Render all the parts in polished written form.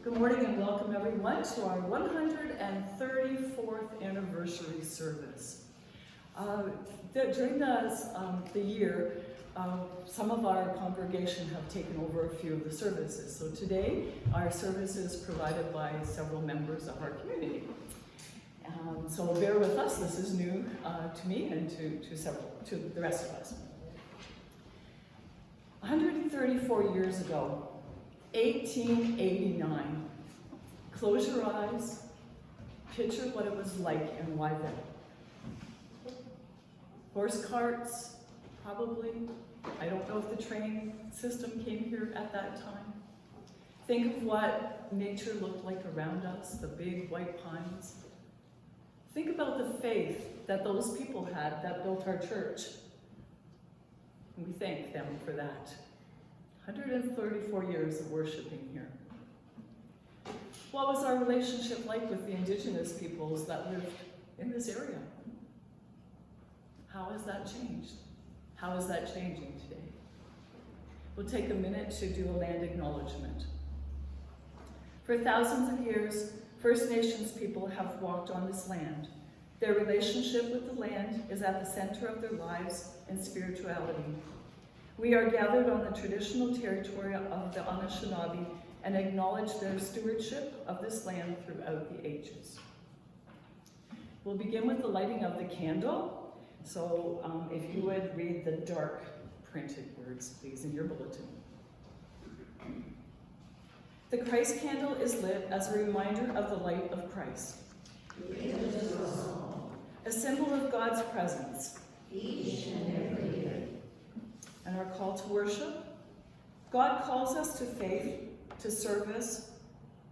Good morning and welcome everyone to our 134th anniversary service. During the year, some of our congregation have taken over a few of the services. So today, our service is provided by several members of our community. So bear with us, this is new to me and to the rest of us. 134 years ago, 1889. Close your eyes, picture what it was like in Wyville. Horse carts, probably. I don't know if the train system came here at that time. Think of what nature looked like around us, the big white pines. Think about the faith that those people had that built our church. And we thank them for that. 134 years of worshiping here. What was our relationship like with the indigenous peoples that lived in this area? How has that changed? How is that changing today? We'll take a minute to do a land acknowledgement. For thousands of years, First Nations people have walked on this land. Their relationship with the land is at the center of their lives and spirituality. We are gathered on the traditional territory of the Anishinaabe and acknowledge their stewardship of this land throughout the ages. We'll begin with the lighting of the candle. So if you would read the dark printed words, please, in your bulletin. The Christ candle is lit as a reminder of the light of Christ. A symbol of God's presence. Each and every day. And our call to worship. God calls us to faith, to service,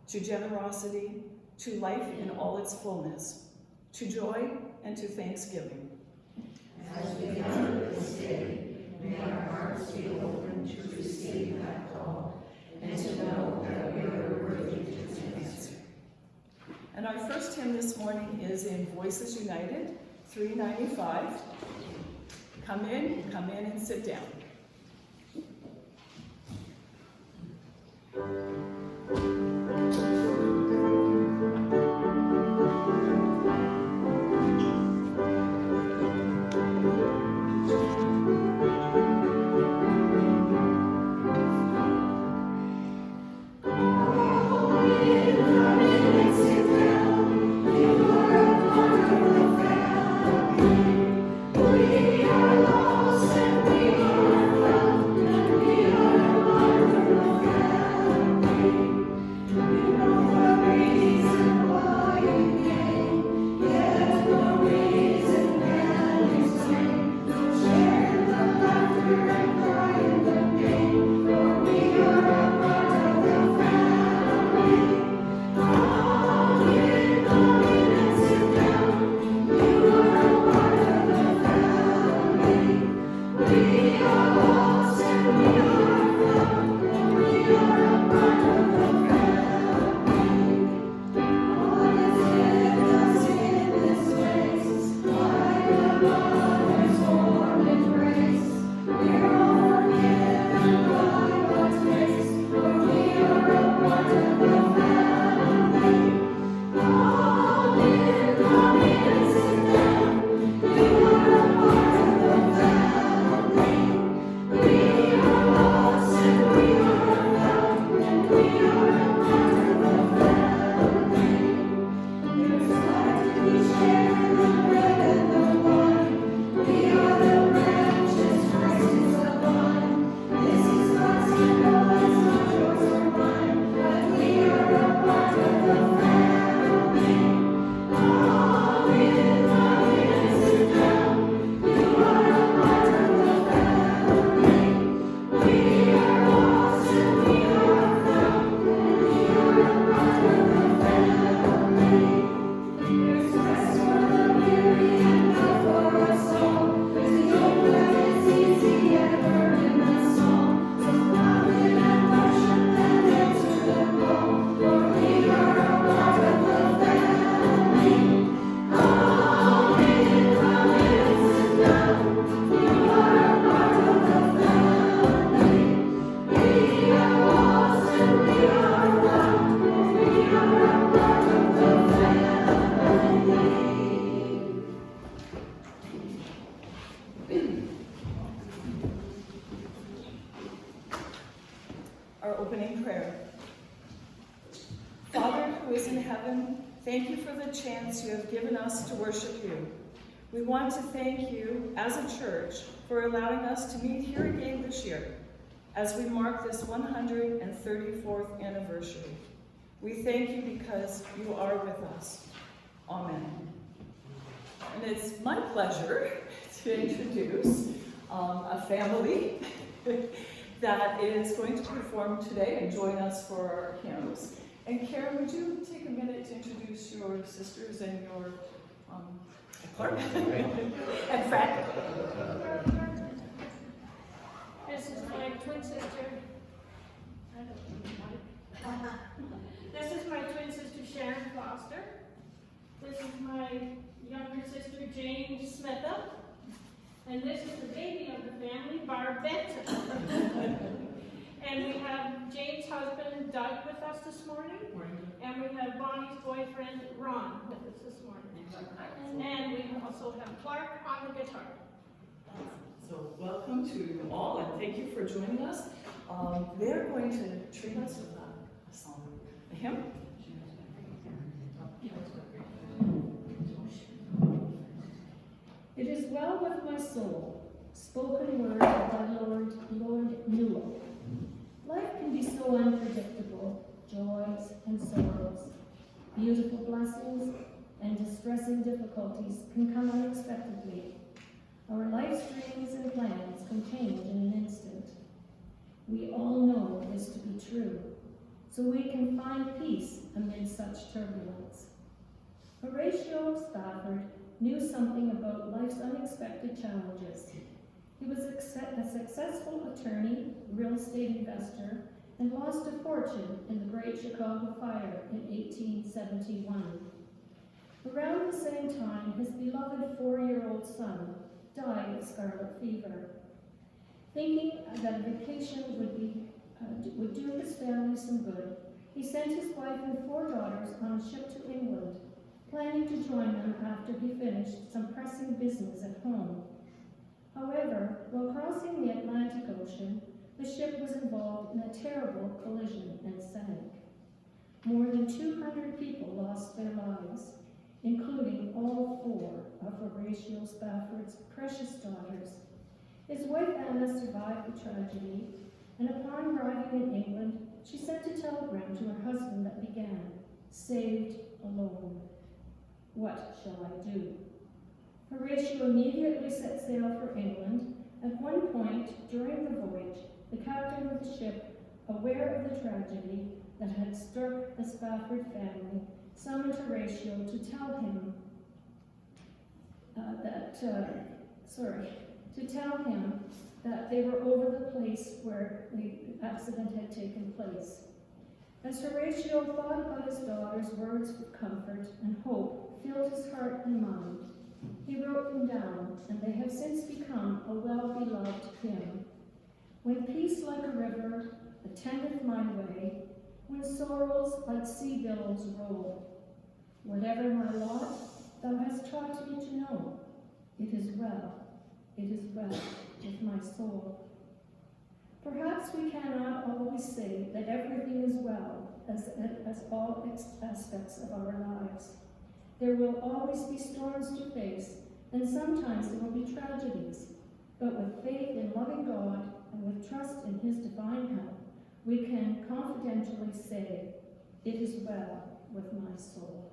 to generosity, to life in all its fullness, to joy and to thanksgiving. As we gather this day, may our hearts be open to receive that call and to know that we are worthy to answer. And our first hymn this morning is in Voices United, 395. Come in and sit down. Oh, who is in heaven, thank you for the chance you have given us to worship you. We want to thank you as a church for allowing us to meet here again this year as we mark this 134th anniversary. We thank you because you are with us. Amen. And it's my pleasure to introduce a family that is going to perform today and join us for our hymns. And Karen, would you take a minute to introduce your sisters and your Clark and Frank? This is my twin sister. This is my twin sister Sharon Foster. This is my younger sister Jane Smitha. And this is the baby of the family, Barb Benton. And we have Jane's husband Doug with us this morning. And we have Bonnie's boyfriend Ron with us this morning. And we also have Clark on the guitar. So welcome to you all, and thank you for joining us. They're going to treat us with a song, a hymn. It is well with my soul, spoken word of thy Lord Newell. Life can be so unpredictable, joys and sorrows, beautiful blessings and distressing difficulties can come unexpectedly. Our life streams and plans can change in an instant. We all know this to be true, so we can find peace amid such turbulence. Horatio Spafford knew something about life's unexpected challenges. He was a successful attorney, real estate investor, and lost a fortune in the Great Chicago Fire in 1871. Around the same time, his beloved 4-year-old son died of scarlet fever. Thinking that a vacation would do his family some good, he sent his wife and 4 daughters on a ship to England, planning to join them after he finished some pressing business at home. However, while crossing the Atlantic Ocean, the ship was involved in a terrible collision and sank. More than 200 people lost their lives, including all 4 of Horatio Spafford's precious daughters. His wife Anna survived the tragedy, and upon arriving in England, she sent a telegram to her husband that began, "Saved alone. What shall I do?" Horatio immediately set sail for England. At one point during the voyage, the captain of the ship, aware of the tragedy that had struck the Spafford family, summoned Horatio to tell him that they were over the place where the accident had taken place. As Horatio thought about his daughter's words of comfort and hope filled his heart and mind, he wrote them down, and they have since become a well-beloved hymn. When peace like a river attendeth my way, when sorrows like sea billows roll, whatever my lot, thou hast taught me to know, it is well with my soul. Perhaps we cannot always say that everything is well as all aspects of our lives. There will always be storms to face, and sometimes there will be tragedies. But with faith in loving God and with trust in his divine help, we can confidently say, it is well with my soul.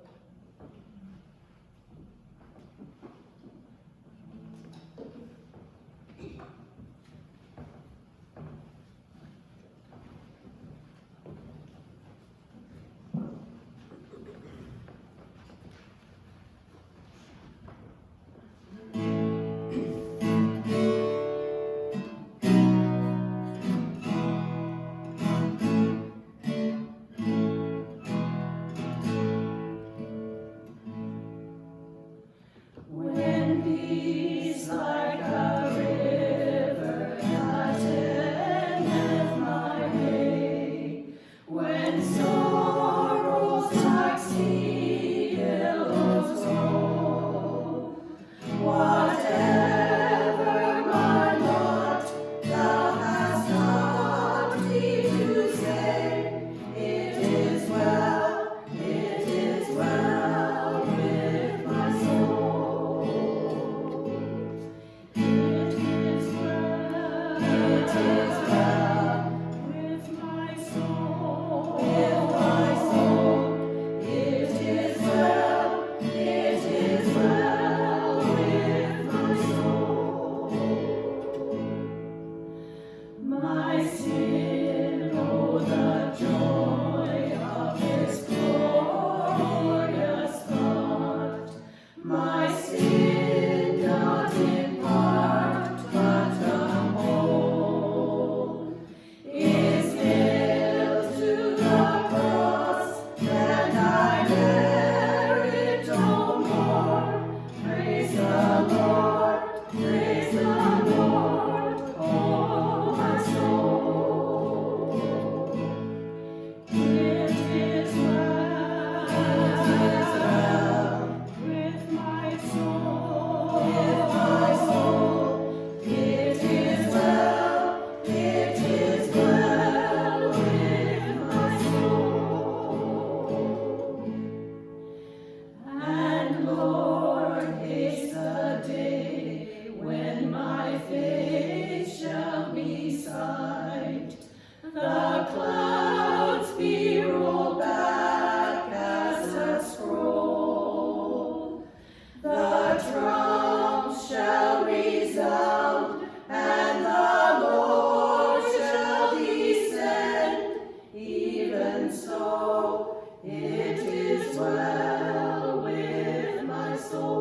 It is well with my soul.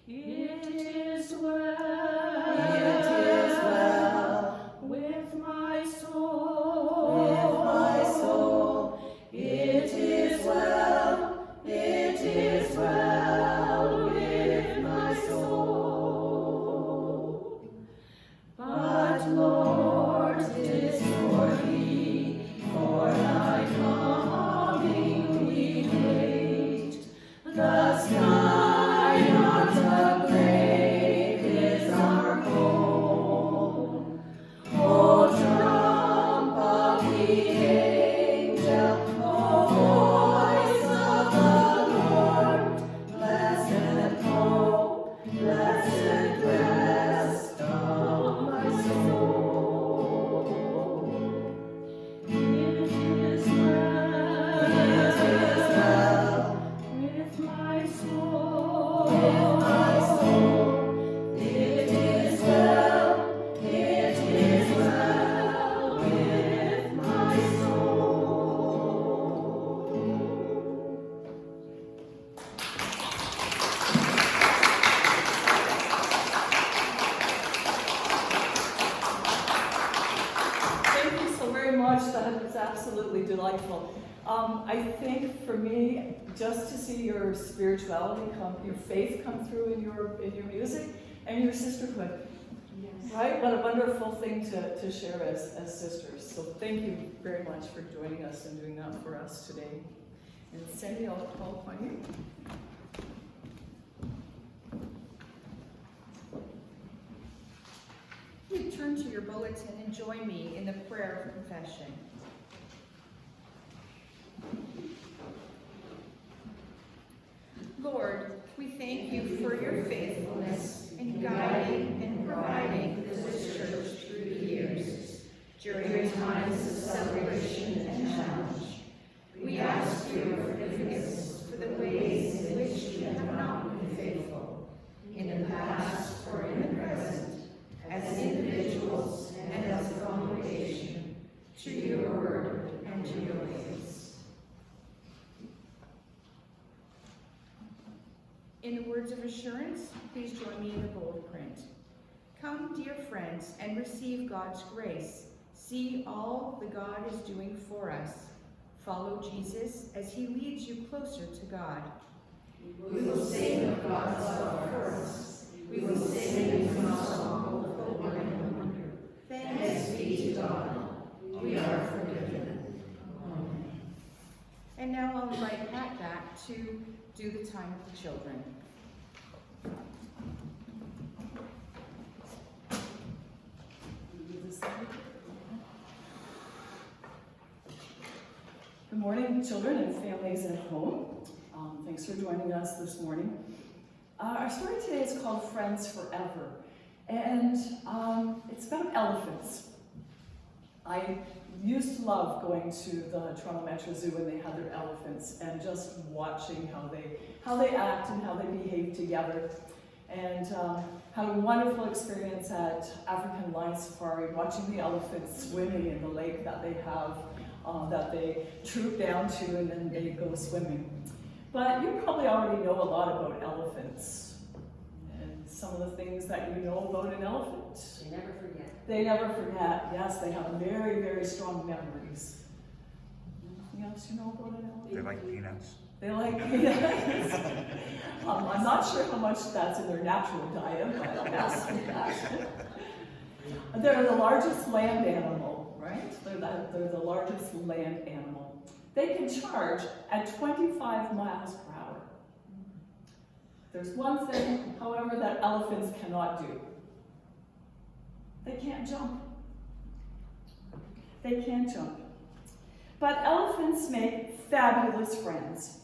It is well. It is well with my soul. with my soul. It is well. It is well with my soul. But Lord, 'tis for thee, for thy coming we wait. The sky, not the grave, is our goal. O trump of the angel, O voice of the Lord, blessed hope, blessed rest of my soul. It is well. It is well with my soul. with my soul. It is well. It is well with my soul. Thank you so very much. That was absolutely delightful. I think for me, just to see your spirituality come, your faith come through in your music and your sisterhood, right? What a wonderful thing to share as sisters. So thank you very much for joining us and doing that for us today. And Sandy, I'll call upon you. You turn to your bulletin and join me in the prayer of confession. Lord, we thank you for your faithfulness in guiding and providing for this church through the years, during times of celebration and challenge. We ask your forgiveness for the ways in which we have not been faithful, in the past or in the present, as individuals and as a congregation, to your word and to your ways. In the words of assurance, please join me in the bold print. Come, dear friends, and receive God's grace. See all the God is doing for us. Follow Jesus as he leads you closer to God. We will sing of God's love for us. We will sing in song of hope and wonder. Thanks be to God. We are forgiven. Amen. And now I'll invite Pat back to do the time with the children. Good morning, children and families at home. Thanks for joining us this morning. Our story today is called Friends Forever, and it's about elephants. I used to love going to the Toronto Metro Zoo when they had their elephants and just watching how they act and how they behave together. And had a wonderful experience at African Lion Safari, watching the elephants swimming in the lake that they have, that they troop down to, and then they go swimming. But you probably already know a lot about elephants. And some of the things that you know about an elephant. They never forget. They never forget. Yes, they have very, very strong memories. Anything else you know about an elephant? They like peanuts. They like peanuts. I'm not sure how much that's in their natural diet, but yes, yes. They're the largest land animal, right? They're the largest land animal. They can charge at 25 miles per hour. There's one thing, however, that elephants cannot do. They can't jump. They can't jump. But elephants make fabulous friends.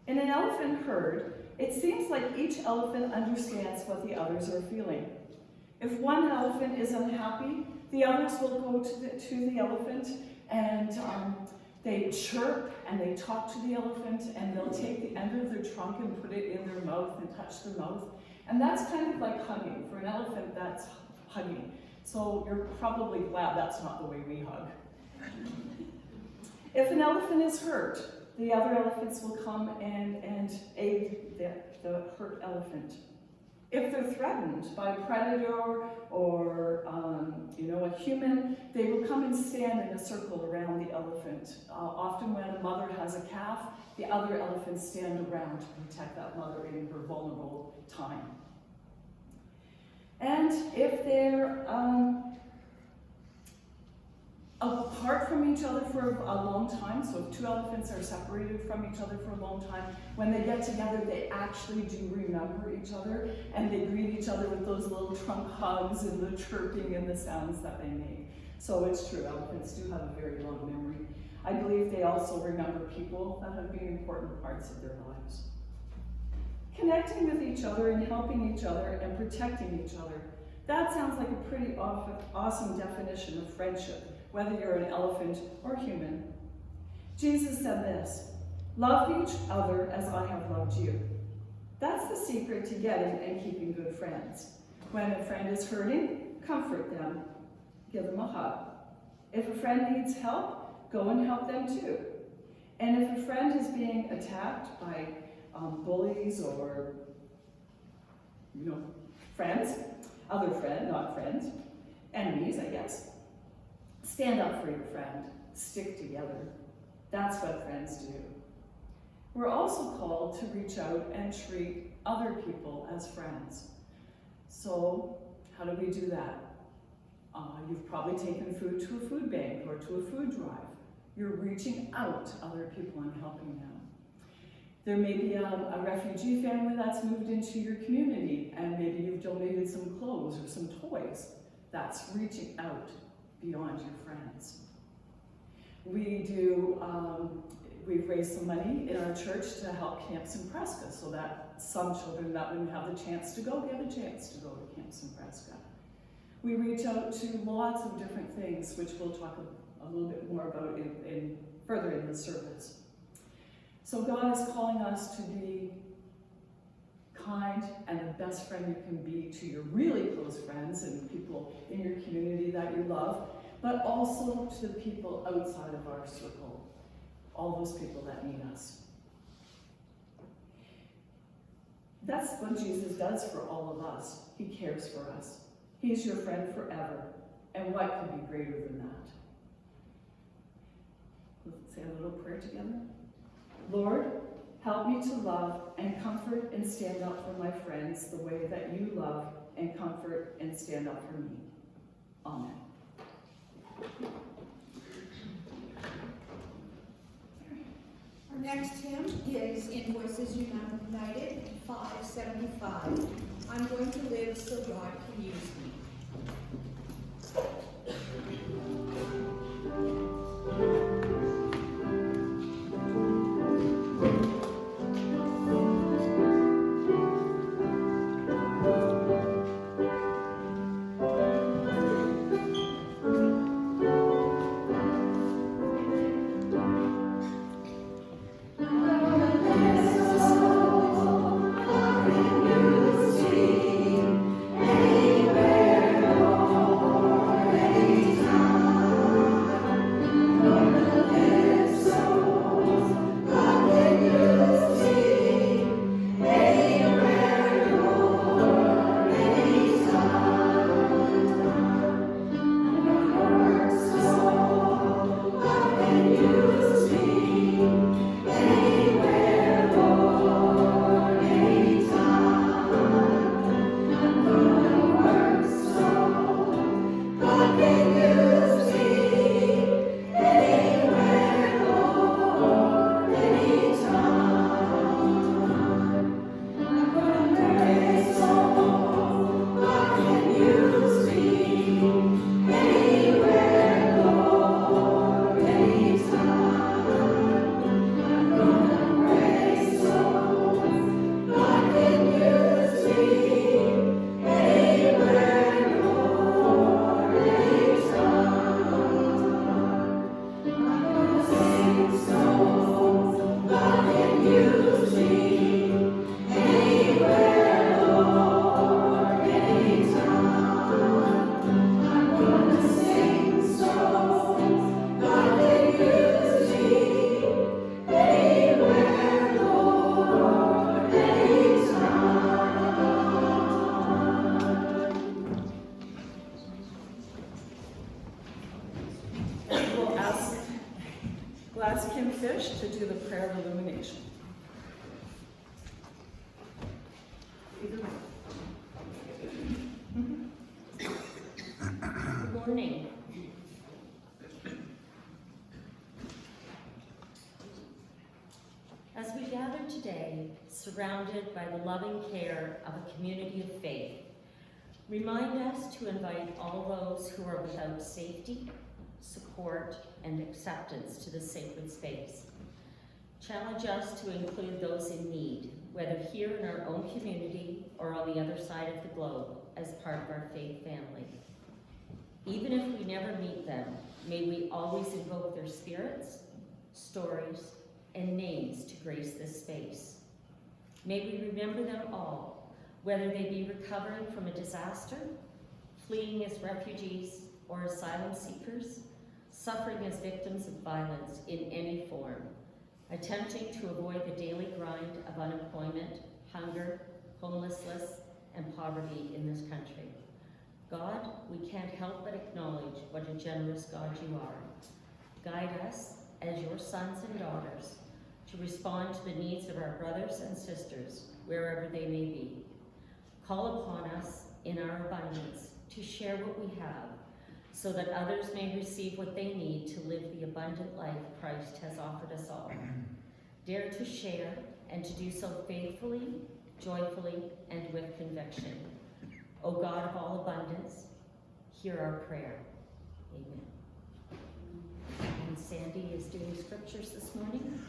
In an elephant herd, it seems like each elephant understands what the others are feeling. If one elephant is unhappy, the others will go to the elephant and they chirp and they talk to the elephant, and they'll take the end of their trunk and put it in their mouth and touch their mouth. And that's kind of like hugging. For an elephant, that's hugging. So you're probably glad that's not the way we hug. If an elephant is hurt, the other elephants will come and aid the hurt elephant. If they're threatened by a predator or a human, they will come and stand in a circle around the elephant. Often when a mother has a calf, the other elephants stand around to protect that mother in her vulnerable time. And if they're apart from each other for a long time, so if two elephants are separated from each other for a long time, when they get together, they actually do remember each other, and they greet each other with those little trunk hugs and the chirping and the sounds that they make. So it's true, elephants do have a very long memory. I believe they also remember people that have been important parts of their lives. Connecting with each other and helping each other and protecting each other. That sounds like a pretty awesome definition of friendship, whether you're an elephant or human. Jesus said this, "Love each other as I have loved you." That's the secret to getting and keeping good friends. When a friend is hurting, comfort them. Give them a hug. If a friend needs help, go and help them too. And if a friend is being attacked by bullies or, friends, other friend, not friends, enemies, I guess, stand up for your friend. Stick together. That's what friends do. We're also called to reach out and treat other people as friends. So, how do we do that? You've probably taken food to a food bank or to a food drive. You're reaching out to other people and helping them. There may be a refugee family that's moved into your community, and maybe you've donated some clothes or some toys. That's reaching out beyond your friends. We've raised some money in our church to help Camp Simpresca so that some children that wouldn't have the chance to go get a chance to go to Camp Simpresca. We reach out to lots of different things, which we'll talk a little bit more about further in the service. So God is calling us to be kind and the best friend you can be to your really close friends and people in your community that you love, but also to the people outside of our circle, all those people that need us. That's what Jesus does for all of us. He cares for us. He's your friend forever. And what could be greater than that? Let's say a little prayer together. Lord, help me to love and comfort and stand up for my friends the way that you love and comfort and stand up for me. Amen. Our next hymn is in Voices United 575. I'm going to live so God can use me. We'll ask Kim Fish to do the prayer of illumination. Good morning. As we gather today, surrounded by the loving care of a community of faith, remind us to invite all those who are without safety, support, and acceptance to this sacred space. Challenge us to include those in need, whether here in our own community or on the other side of the globe, as part of our faith family. Even if we never meet them, may we always invoke their spirits, stories, and names to grace this space. May we remember them all, whether they be recovering from a disaster, fleeing as refugees or asylum seekers, suffering as victims of violence in any form, attempting to avoid the daily grind of unemployment, hunger, homelessness, and poverty in this country. God, we can't help but acknowledge what a generous God you are. Guide us as your sons and daughters to respond to the needs of our brothers and sisters, wherever they may be. Call upon us in our abundance to share what we have, so that others may receive what they need to live the abundant life Christ has offered us all. Dare to share and to do so faithfully, joyfully, and with conviction. O God of all abundance, hear our prayer. Amen. And Sandy is doing scriptures this morning.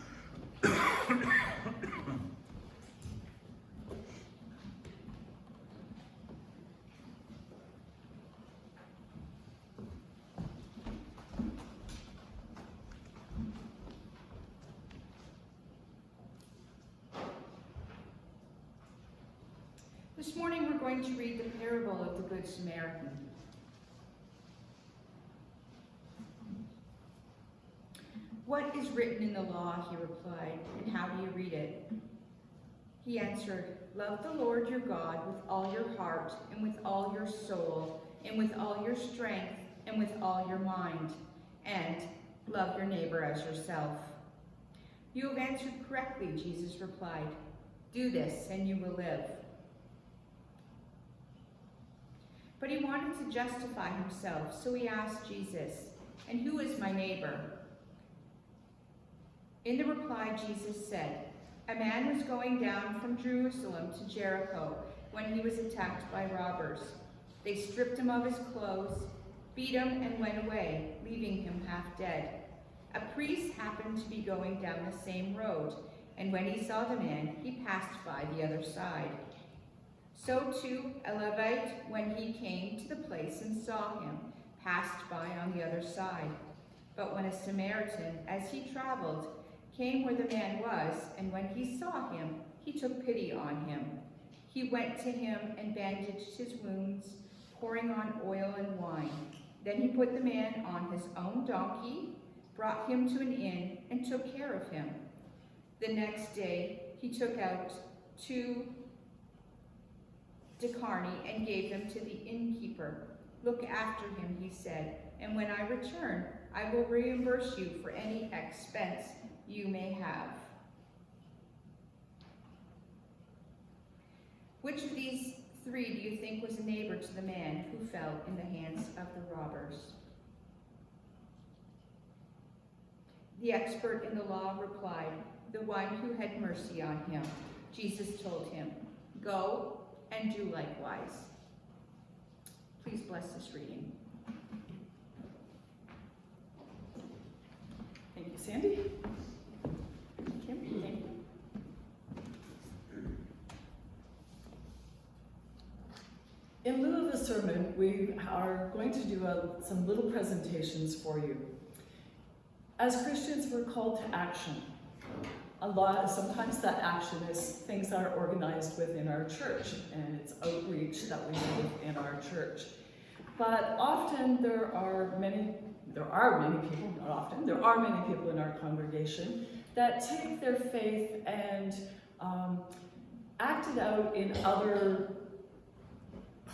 This morning we're going to read the parable of the Good Samaritan. What is written in the law, he replied, and how do you read it? He answered, love the Lord your God with all your heart, and with all your soul, and with all your strength, and with all your mind, and love your neighbor as yourself. You have answered correctly, Jesus replied. Do this, and you will live. But he wanted to justify himself, so he asked Jesus, and who is my neighbor? In the reply, Jesus said, a man was going down from Jerusalem to Jericho when he was attacked by robbers. They stripped him of his clothes, beat him, and went away, leaving him half dead. A priest happened to be going down the same road, and when he saw the man, he passed by the other side. So too, a Levite, when he came to the place and saw him, passed by on the other side. But when a Samaritan, as he traveled, came where the man was, and when he saw him, he took pity on him. He went to him and bandaged his wounds, pouring on oil and wine. Then he put the man on his own donkey, brought him to an inn, and took care of him. The next day, he took out 2 denarii and gave them to the innkeeper. Look after him, he said, and when I return, I will reimburse you for any expense you may have. Which of these 3 do you think was a neighbor to the man who fell in the hands of the robbers? The expert in the law replied, the one who had mercy on him. Jesus told him, go and do likewise. Please bless this reading. Thank you, Sandy. Kim, thank you. In lieu of a sermon, we are going to do some little presentations for you. As Christians, we're called to action. Sometimes that action is things that are organized within our church, and it's outreach that we do in our church. But often there are many people, not often, there are many people in our congregation that take their faith and act it out in other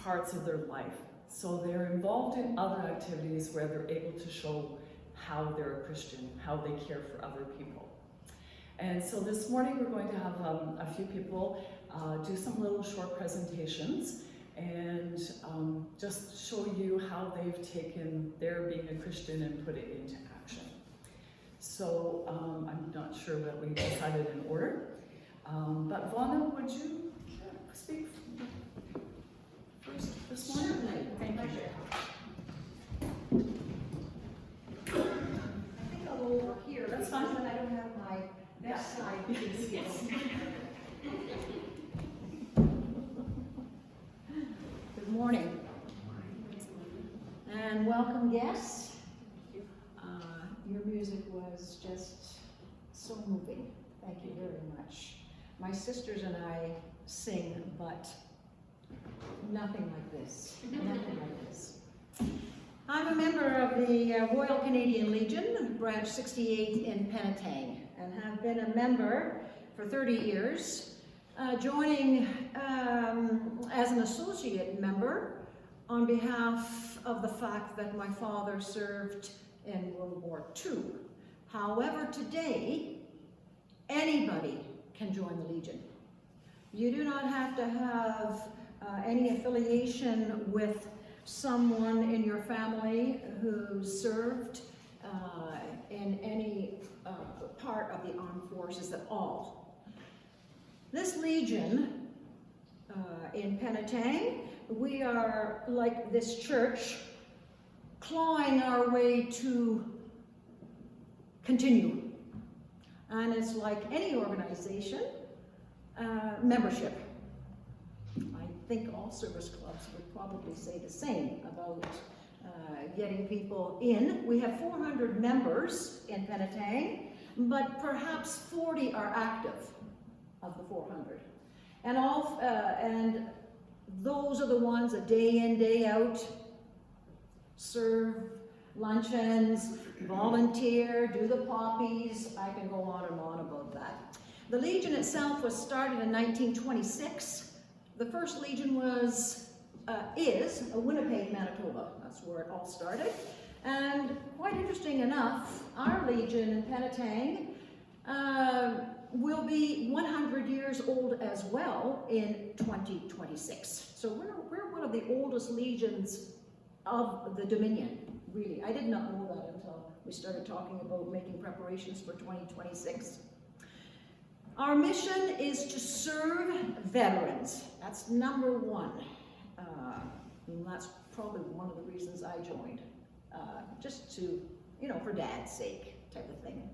parts of their life. So they're involved in other activities where they're able to show how they're a Christian, how they care for other people. And so this morning we're going to have a few people do some little short presentations and just show you how they've taken their being a Christian and put it into action. So I'm not sure that we decided in order, but Vonna, would you speak first this morning? Certainly. Thank you. I think I'll go over here. That's fine. Because then I don't have my best side piece. Yes. Good morning. And welcome guests. Your music was just so moving. Thank you very much. My sisters and I sing, but nothing like this. Nothing like this. I'm a member of the Royal Canadian Legion, Branch 68 in Penetang, and have been a member for 30 years, joining as an associate member on behalf of the fact that my father served in World War II. However, today, anybody can join the Legion. You do not have to have any affiliation with someone in your family who served in any part of the armed forces at all. This Legion in Penetang, we are like this church, clawing our way to continue. And it's like any organization, membership. I think all service clubs would probably say the same about getting people in. We have 400 members in Penetang, but perhaps 40 are active of the 400. And those are the ones that day in, day out, serve luncheons, volunteer, do the poppies. I can go on and on about that. The Legion itself was started in 1926. The first Legion is Winnipeg, Manitoba. That's where it all started. And quite interesting enough, our Legion in Penetang will be 100 years old as well in 2026. So we're one of the oldest legions of the Dominion, really. I did not know that until we started talking about making preparations for 2026. Our mission is to serve veterans. That's number one. And that's probably one of the reasons I joined. Just to, for Dad's sake type of thing.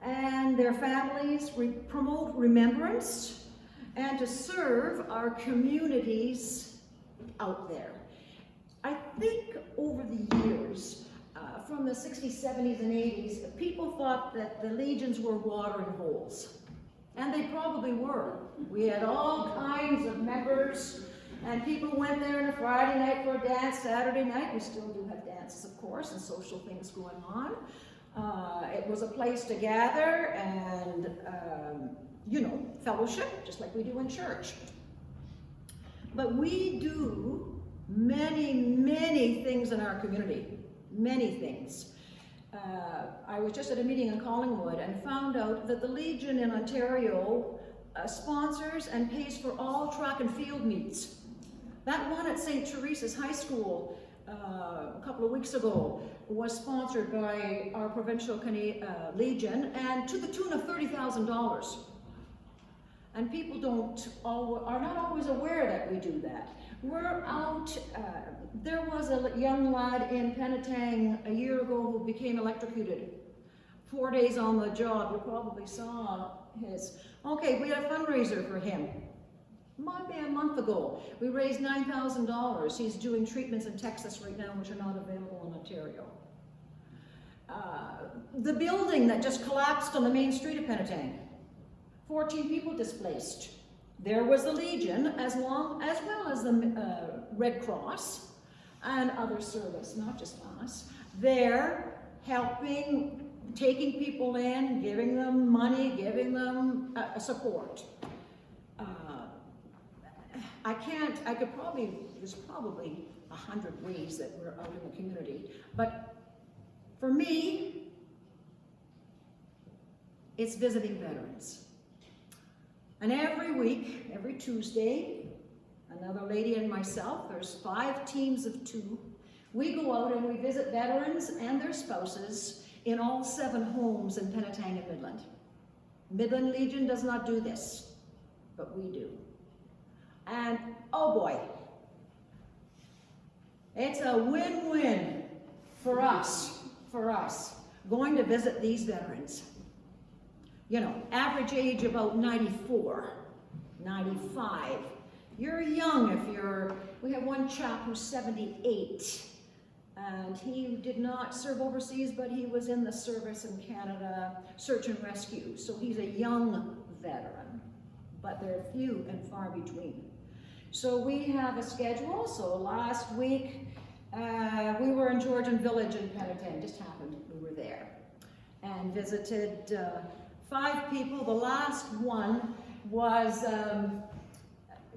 And their families, promote remembrance, and to serve our communities out there. I think over the years, from the 60s, 70s, and 80s, people thought that the legions were watering holes. And they probably were. We had all kinds of members, and people went there on a Friday night for a dance, Saturday night. We still do have dances, of course, and social things going on. It was a place to gather and, fellowship, just like we do in church. But we do many, many things in our community, many things. I was just at a meeting in Collingwood and found out that the Legion in Ontario sponsors and pays for all track and field meets. That one at St. Teresa's High School a couple of weeks ago was sponsored by our provincial Legion, and to the tune of $30,000. And people are not always aware that we do that. We're out, there was a young lad in Penetang a year ago who became electrocuted. 4 days on the job, you probably saw his. Okay, we had a fundraiser for him. Might be a month ago. We raised $9,000. He's doing treatments in Texas right now, which are not available in Ontario. The building that just collapsed on the main street of Penetang. 14 people displaced. There was the Legion, as well as the Red Cross and other service, not just us. They're helping, taking people in, giving them money, giving them support. There's probably 100 ways that we're out in the community, but For me, it's visiting veterans. And every week, every Tuesday, another lady and myself, there's 5 teams of 2, we go out and we visit veterans and their spouses in all 7 homes in Penetang and Midland. Midland Legion does not do this, but we do. And oh boy, it's a win-win for us, going to visit these veterans. You know, average age about 94, 95. You're young if you're, we have one chap who's 78, and he did not serve overseas, but he was in the service in Canada, search and rescue, so he's a young veteran, but they're few and far between. So we have a schedule, so last week, we were in Georgian Village in Penetang, just happened, we were there, and visited 5 people. The last one was,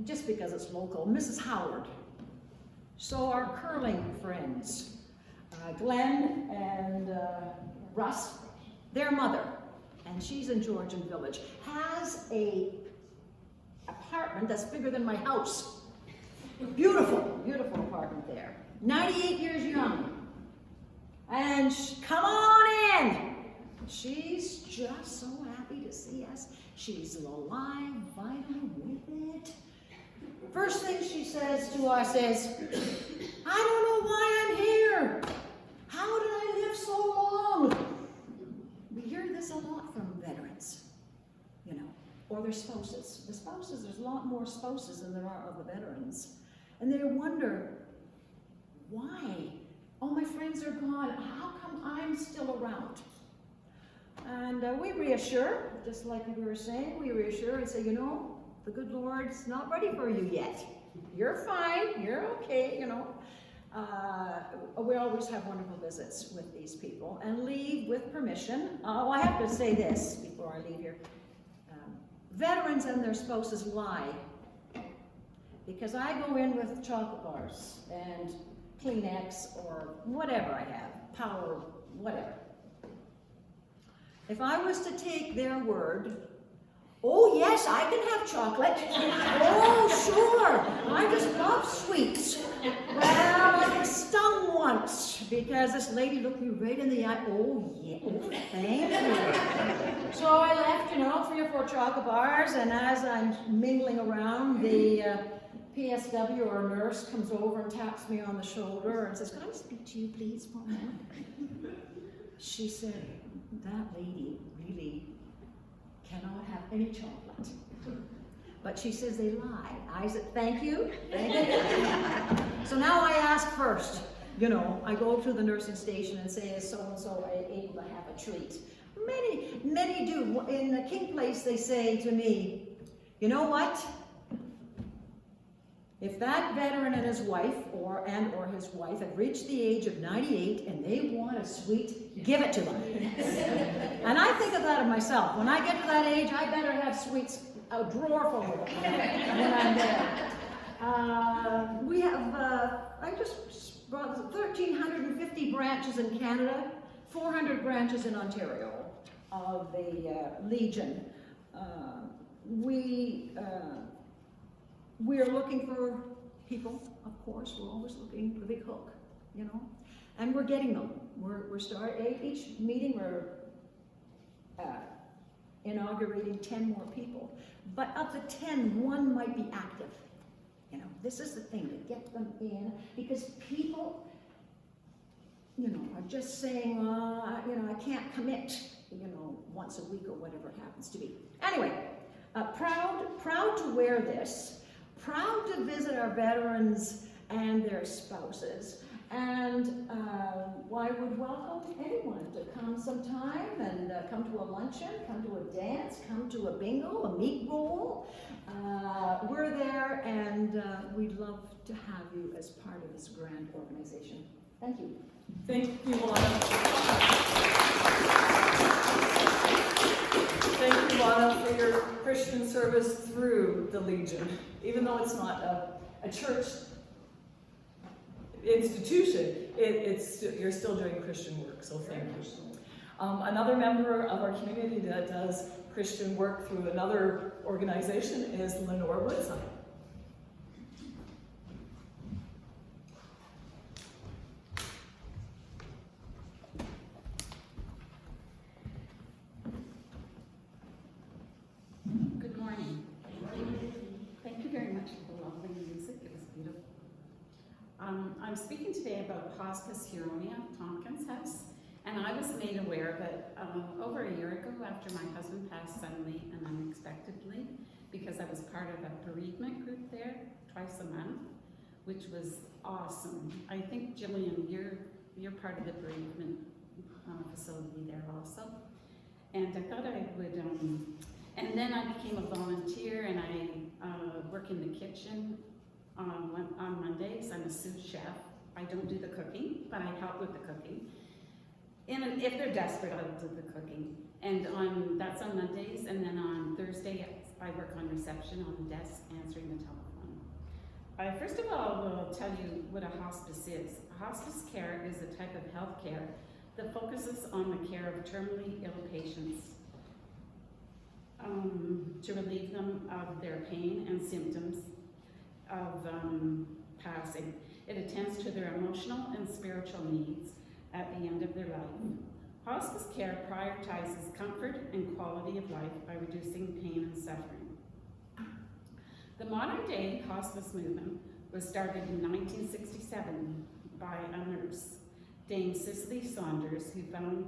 just because it's local, Mrs. Howard. So our curling friends, Glenn and Russ, their mother, and she's in Georgian Village, has a apartment that's bigger than my house. Beautiful, beautiful apartment there. 98 years young. And come on in. She's just so happy to see us. She's alive, vital, with it. First thing she says to us is, I don't know why I'm here. How did I live so long? We hear this a lot from veterans, you know, or their spouses. The spouses, there's a lot more spouses than there are of the veterans. And they wonder, why? All my friends are gone. How come I'm still around? And we reassure, just like we were saying, we reassure and say, you know, the good Lord's not ready for you yet. You're fine, you're okay, you know. We always have wonderful visits with these people and leave with permission. Oh, I have to say this before I leave here. Veterans and their spouses lie, because I go in with chocolate bars and Kleenex or whatever I have, power, whatever. If I was to take their word, oh yes, I can have chocolate. Oh sure, I just love sweets. Well, I was stung once because this lady looked me right in the eye. Oh yeah, oh, thank you. So I left, you know, 3 or 4 chocolate bars, and as I'm mingling around, the PSW or nurse comes over and taps me on the shoulder and says, "Can I speak to you please for a moment?" She said, "That lady really cannot have any chocolate." But she says they lie. I said, thank you, thank you. So now I ask first, you know, I go to the nursing station and say, is so-and-so able to have a treat? Many do. In the King Place, they say to me, you know what? If that veteran and his wife, or his wife, have reached the age of 98 and they want a sweet, give it to them. And I think of that of myself. When I get to that age, I better have sweets, a drawer full of them when I'm there. We have, I just brought 1,350 branches in Canada, 400 branches in Ontario of the Legion. We're looking for people, of course. We're always looking for the big hook, you know, and we're getting them. We're starting each meeting. We're inaugurating 10 more people, but of the 10, 1 might be active. You know, this is the thing, to get them in, because people, you know, are just saying, you know, I can't commit, you know, once a week or whatever it happens to be. Anyway, proud to wear this. Proud to visit our veterans and their spouses, and I would welcome anyone to come sometime and come to a luncheon, come to a dance, come to a bingo, a meat roll. We're there, and we'd love to have you as part of this grand organization. Thank you. Thank you, Lana. Thank you, Lana, for your Christian service through the Legion. Even though it's not a church, institution, you're still doing Christian work, so thank you. Another member of our community that does Christian work through another organization is Lenore Woodside. Good morning. Thank you very much for the lovely music. It was beautiful. I'm speaking today about Hospice Huronia, Tompkins House, and I was made aware of it over a year ago after my husband passed suddenly and unexpectedly, because I was part of a bereavement group there twice a month, which was awesome. I think, Jillian, you're part of the bereavement facility there also. And I thought I would, and then I became a volunteer, and I work in the kitchen on Mondays. I'm a sous chef. I don't do the cooking, but I help with the cooking. And if they're desperate, I'll do the cooking. And that's on Mondays, and then on Thursday, I work on reception on the desk, answering the telephone. First of all, will tell you what a hospice is. Hospice care is a type of health care that focuses on the care of terminally ill patients to relieve them of their pain and symptoms of passing. It attends to their emotional and spiritual needs at the end of their life. Hospice care prioritizes comfort and quality of life by reducing pain and suffering. The modern day hospice movement was started in 1967 by a nurse, Dame Cicely Saunders, who founded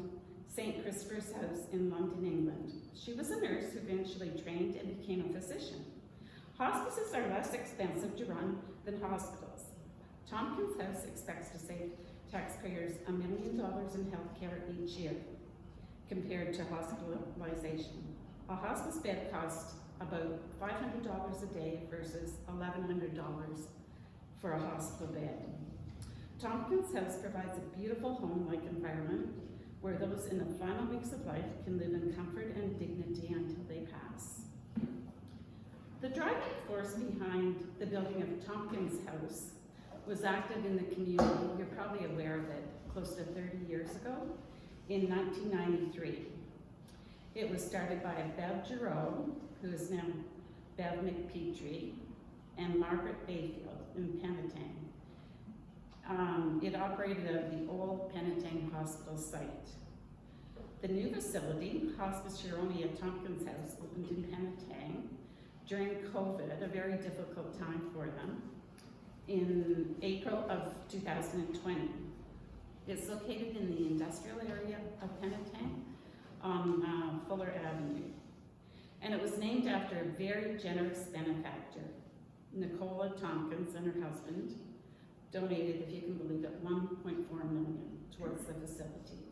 St. Christopher's House in London, England. She was a nurse who eventually trained and became a physician. Hospices are less expensive to run than hospitals. Tompkins House expects to save taxpayers $1 million in health care each year compared to hospitalization. A hospice bed costs about $500 a day versus $1,100 for a hospital bed. Tompkins House provides a beautiful home-like environment where those in the final weeks of life can live in comfort and dignity until they pass. The driving force behind the building of Tompkins House was active in the community. You're probably aware of it, close to 30 years ago, in 1993. It was started by Bev Giroux, who is now Bev McPetrie, and Margaret Bayfield in Penetang. It operated at the old Penetang Hospital site. The new facility, Hospice Huronia Tompkins House, opened in Penetang during COVID, a very difficult time for them, in April of 2020. It's located in the industrial area of Penetang on Fuller Avenue. And it was named after a very generous benefactor. Nicola Tompkins and her husband donated, if you can believe it, $1.4 million towards the facility.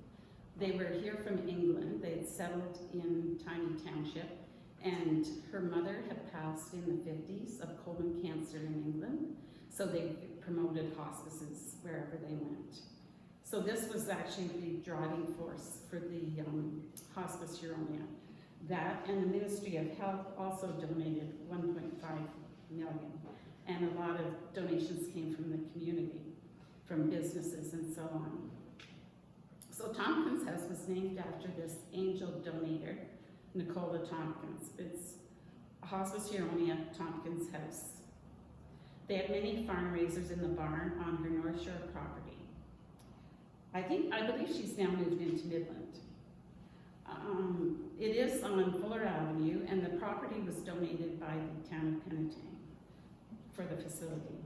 They were here from England. They had settled in Tiny Township, and her mother had passed in the 50s of colon cancer in England, so they promoted hospices wherever they went. So this was actually the driving force for the Hospice Huronia. That and the Ministry of Health also donated $1.5 million. And a lot of donations came from the community, from businesses and so on. So Tompkins House was named after this angel donator, Nicola Tompkins. It's Hospice Huronia Tompkins House. They have many farm raisers in the barn on her North Shore property. I believe she's now moved into Midland. It is on Fuller Avenue, and the property was donated by the town of Penetang for the facility.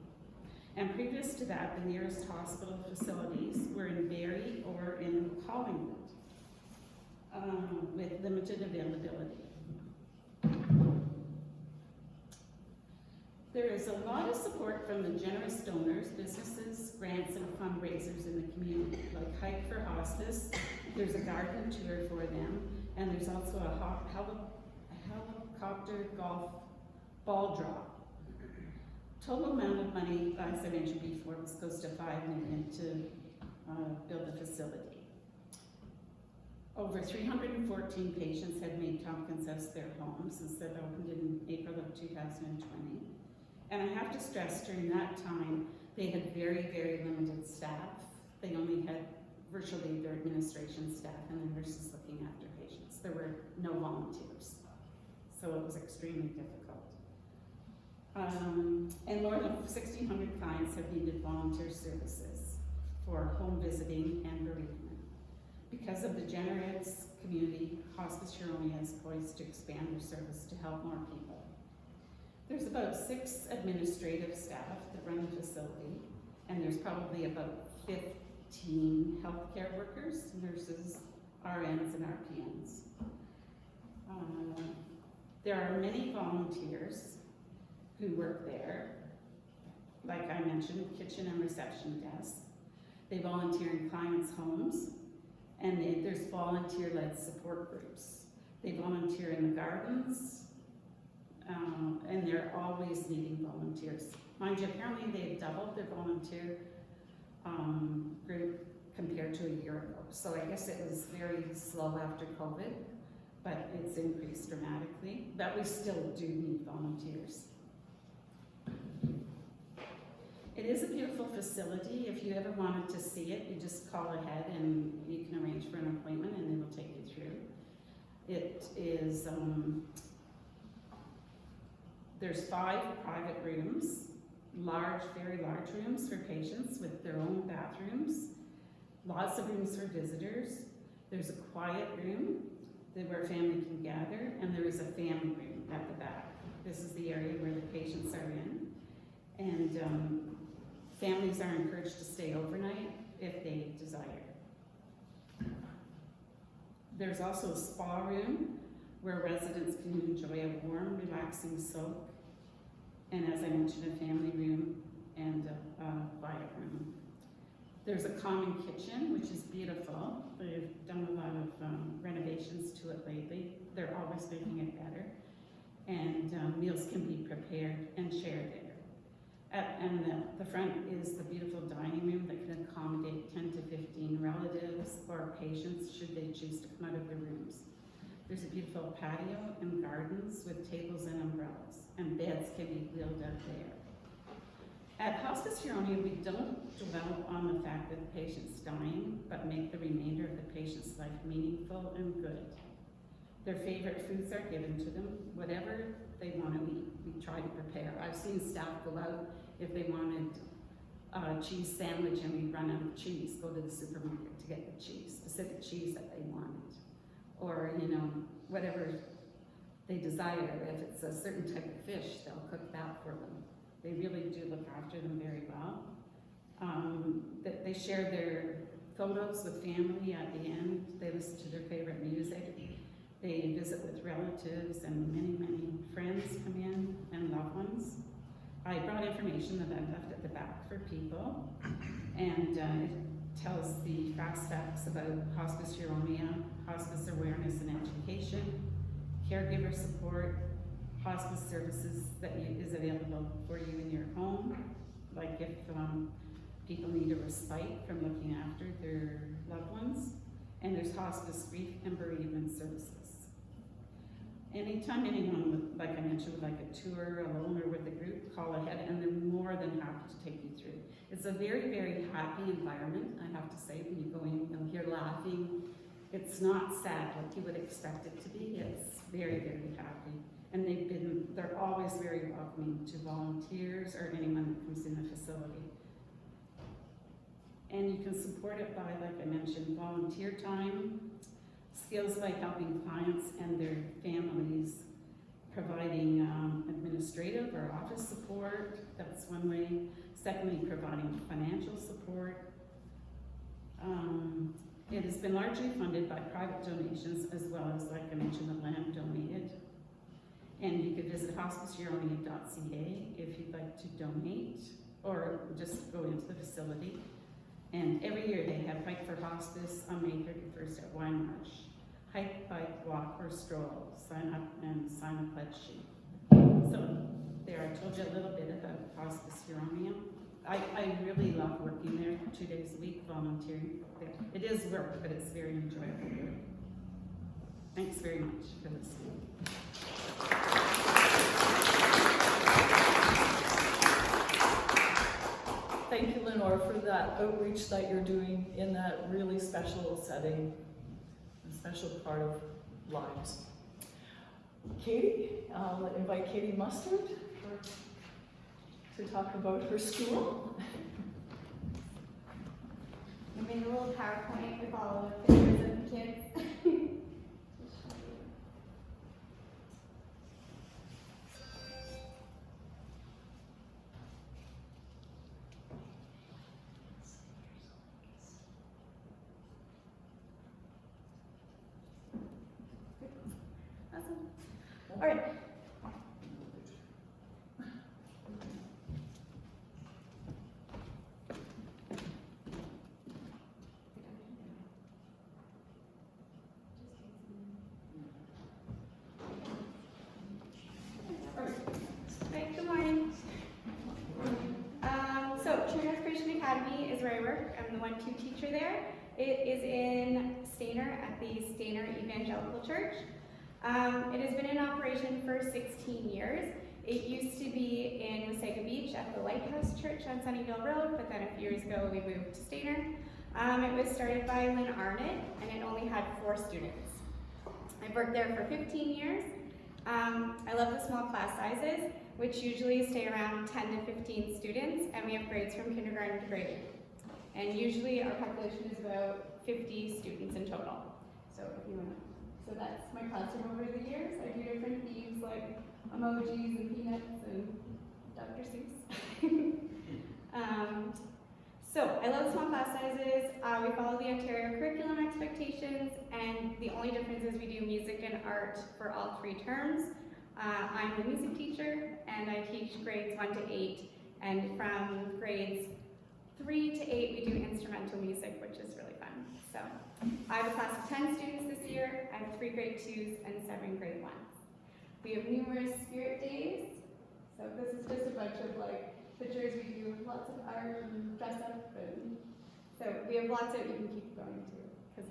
And previous to that, the nearest hospital facilities were in Barrie or in Collingwood, with limited availability. There is a lot of support from the generous donors, businesses, grants, and fundraisers in the community, like Hike for Hospice. There's a garden tour for them, and there's also a helicopter golf ball drop. Total amount of money, as I mentioned before, was close to $5 million to build the facility. Over 314 patients had made Tompkins House their home since it opened in April of 2020. And I have to stress, during that time, They had very, very limited staff. They only had virtually their administration staff and the nurses looking after patients. There were no volunteers, so it was extremely difficult. And more than 1,600 clients have needed volunteer services for home visiting and bereavement. Because of the generous community, Hospice Huronia is poised to expand their service to help more people. There's about 6 administrative staff that run the facility, and there's probably about 15 healthcare workers, nurses, RNs, and RPNs. There are many volunteers who work there. Like I mentioned, kitchen and reception desk. They volunteer in clients' homes, and there's volunteer-led support groups. They volunteer in the gardens, and they're always needing volunteers. Mind you, apparently they've doubled their volunteer group compared to a year ago. So I guess it was very slow after COVID, but it's increased dramatically. But we still do need volunteers. It is a beautiful facility. If you ever wanted to see it, you just call ahead and you can arrange for an appointment and they will take you through. It is, there's 5 private rooms, large, very large rooms for patients with their own bathrooms, lots of rooms for visitors. There's a quiet room where a family can gather, and there is a family room at the back. This is the area where the patients are in. And families are encouraged to stay overnight if they desire. There's also a spa room where residents can enjoy a warm, relaxing soak. And as I mentioned, a family room and a quiet room. There's a common kitchen, which is beautiful. They've done a lot of renovations to it lately. They're always making it better. And meals can be prepared and shared there. And the front is the beautiful dining room that can accommodate 10 to 15 relatives or patients should they choose to come out of the rooms. There's a beautiful patio and gardens with tables and umbrellas, and beds can be wheeled out there. At Hospice Huronia, we don't dwell on the fact that the patient's dying, but make the remainder of the patient's life meaningful and good. Their favorite foods are given to them, whatever they want to eat, we try to prepare. I've seen staff go out if they wanted a cheese sandwich and we run out of cheese, go to the supermarket to get the cheese, specific cheese that they wanted. Or, you know, whatever they desire. If it's a certain type of fish, they'll cook that for them. They really do look after them very well. They share their photos with family at the end. They listen to their favorite music. They visit with relatives, and many, many friends come in and loved ones. I brought information that I left at the back for people, and it tells the fast facts about Hospice Huronia, hospice awareness and education, caregiver support, hospice services that is available for you in your home, like if people need a respite from looking after their loved ones, and there's hospice grief and bereavement services. Anytime anyone would, like I mentioned, would like a tour alone or with a group, call ahead and they're more than happy to take you through. It's a very, very happy environment, I have to say. When you go in, you'll hear laughing. It's not sad like you would expect it to be. It's very, very happy. And they're always very welcoming to volunteers or anyone that comes in the facility. And you can support it by, like I mentioned, volunteer time, skills like helping clients and their families, providing administrative or office support, that's one way. Secondly, providing financial support. It has been largely funded by private donations as well as, like I mentioned, the land donated. And you could visit hospicehuronia.ca if you'd like to donate or just go into the facility. And every year they have Hike for Hospice on May 31st at Wine Marsh. Hike, bike, walk, or stroll. Sign up and sign a pledge sheet. So there, I told you a little bit about Hospice Huronia. I really love working there 2 days a week, volunteering there. It is work, but it's very enjoyable work. Thanks very much for listening. that outreach that you're doing in that really special setting, a special part of lives. Katie, I'll invite Katie Mustard to talk about her school. I made a little PowerPoint with all the pictures of the kids. Awesome. All right. Hi, good morning. So True North Christian Academy is where I work. I'm the 1-2 teacher there. It is in Stainer at the Stainer Evangelical Church. It has been in operation for 16 years. It used to be in Wasaga Beach at the Lighthouse Church on Sunnyvale Road, but then a few years ago we moved to Stainer. It was started by Lynn Arnott, and it only had 4 students. I've worked there for 15 years. I love the small class sizes, which usually stay around 10 to 15 students, and we have grades from kindergarten to grade 8. And usually our population is about 50 students in total. So if you want to, so that's my classroom over the years. I do different themes like emojis and peanuts and Dr. Seuss. So I love small class sizes. We follow the Ontario curriculum expectations, and the only difference is we do music and art for all 3 terms. I'm the music teacher, and I teach grades 1 to 8, and from grades 3 to 8 we do instrumental music, which is really fun. So I have a class of 10 students this year. I have 3 grade 2s and 7 grade 1s. We have numerous spirit days. So this is just a bunch of like pictures. We do lots of art and dress up, and so we have lots of, you can keep going too, because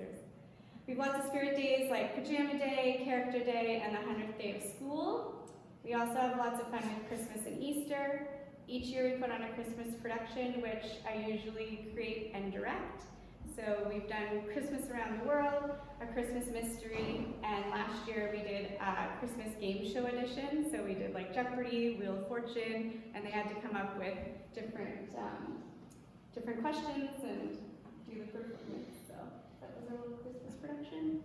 we have lots of spirit days like Pajama Day, Character Day, and the 100th day of school. We also have lots of fun with Christmas and Easter. Each year we put on a Christmas production, which I usually create and direct. So we've done Christmas Around the World, a Christmas Mystery, and last year we did a Christmas Game Show edition. So we did like Jeopardy, Wheel of Fortune, and they had to come up with different questions and do the performance. So that was our little Christmas production.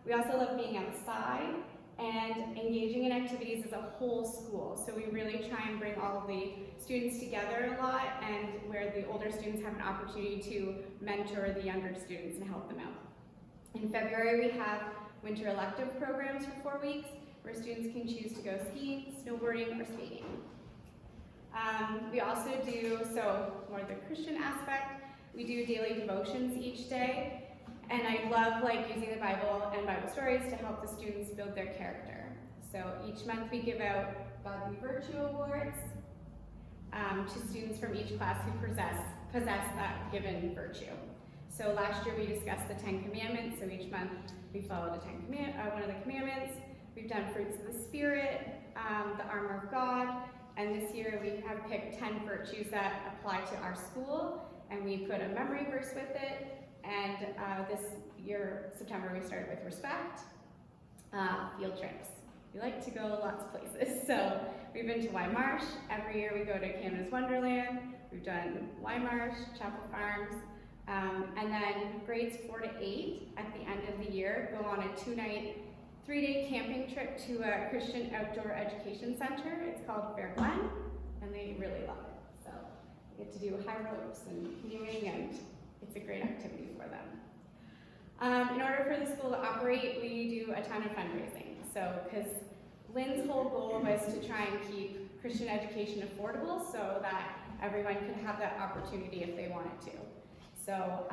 We also love being outside and engaging in activities as a whole school. So we really try and bring all of the students together a lot, and where the older students have an opportunity to mentor the younger students and help them out. In February, we have winter elective programs for 4 weeks, where students can choose to go skiing, snowboarding, or skating. We also do, so more the Christian aspect, we do daily devotions each day. And I love like using the Bible and Bible stories to help the students build their character. So each month we give out Godly Virtue Awards to students from each class who possess that given virtue. So last year we discussed the 10 Commandments, so each month we follow one of the commandments. We've done Fruits of the Spirit, the Armor of God, and this year we have picked 10 virtues that apply to our school, and we put a memory verse with it. And this year, September, we started with respect, field trips. We like to go lots of places. So we've been to Wymarsh. Every year we go to Canada's Wonderland. We've done Wymarsh, Chapel Farms. And then grades 4 to 8 at the end of the year go on a 2-night, 3-day camping trip to a Christian outdoor education center. It's called Fair Glen, and they really love it. So we get to do high ropes and canoeing, and it's a great activity for them. In order for the school to operate, we do a ton of fundraising. So, because Lynn's whole goal was to try and keep Christian education affordable so that everyone could have that opportunity if they wanted to. So,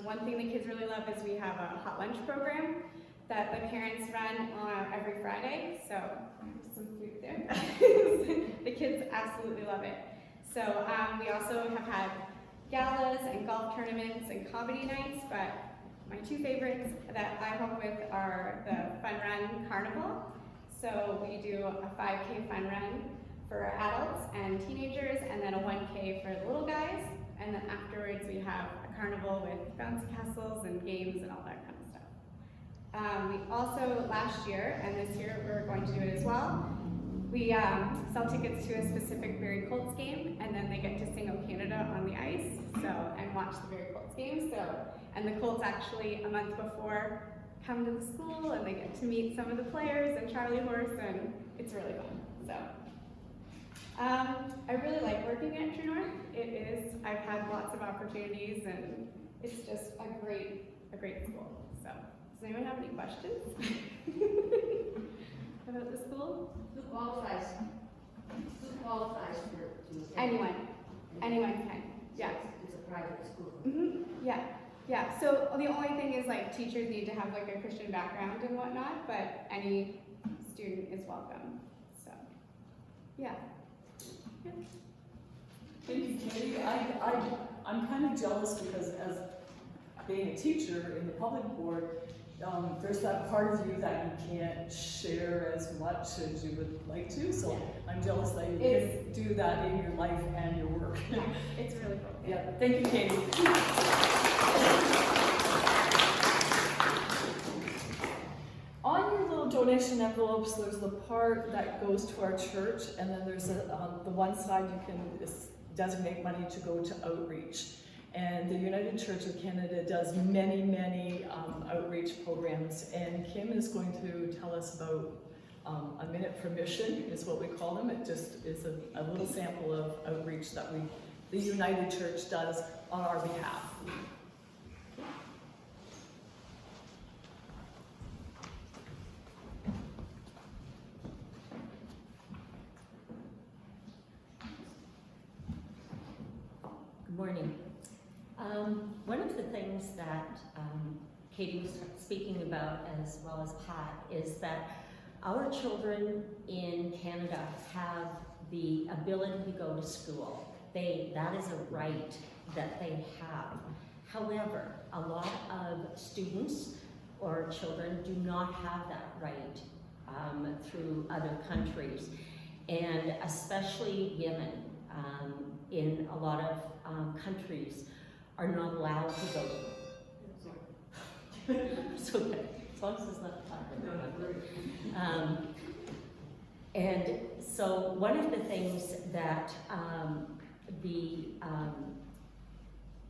one thing the kids really love is we have a hot lunch program that the parents run every Friday. So, there's some food there. The kids absolutely love it. So, we also have had galas and golf tournaments and comedy nights, but my 2 favorites that I help with are the Fun Run Carnival. So we do a 5K fun run for adults and teenagers, and then a 1K for the little guys. And then afterwards we have a carnival with bouncy castles and games and all that kind of stuff. We also, last year, and this year we're going to do it as well, we sell tickets to a specific Barrie Colts game, and then they get to sing "O Canada" on the ice, and watch the Barrie Colts game. And the Colts actually, a month before, come to the school, and they get to meet some of the players and Charlie Horse, and it's really fun. So, I really like working at True North. It is. I've had lots of opportunities, and it's just a great school. So, does anyone have any questions about the school? Who qualifies for to attend? Anyone can. Yeah. It's a private school. Yeah. So the only thing is like teachers need to have like a Christian background and whatnot, but any student is welcome. So, yeah. Thank you, Katie. I'm kind of jealous because as being a teacher in the public board, there's that part of you that you can't share as much as you would like to. So I'm jealous that you can do that in your life and your work. Yeah, it's really cool. Yeah, thank you, Katie. On your little donation envelopes, there's the part that goes to our church, and then there's the one side you can designate money to go to outreach. And the United Church of Canada does many outreach programs, and Kim is going to tell us about A Minute for Mission is what we call them. It just is a little sample of outreach that the United Church does on our behalf. Good morning. One of the things that Katie was speaking about, as well as Pat, is that our children in Canada have the ability to go to school. That is a right that they have. However, a lot of students or children do not have that right through other countries, and especially women in a lot of countries are not allowed to go. It's okay, as long as it's not talking. And so one of the things that the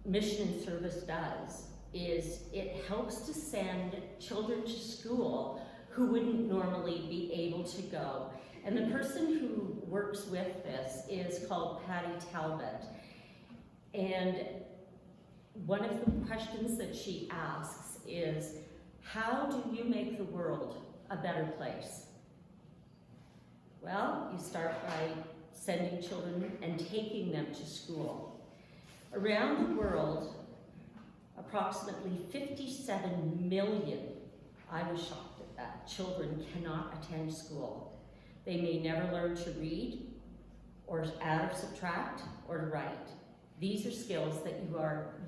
Mission and Service does is it helps to send children to school who wouldn't normally be able to go. And the person who works with this is called Patty Talbot. And one of the questions that she asks is, how do you make the world a better place? Well, you start by sending children and taking them to school. Around the world, approximately 57 million, I was shocked at that, children cannot attend school. They may never learn to read, or add or subtract, or to write. These are skills that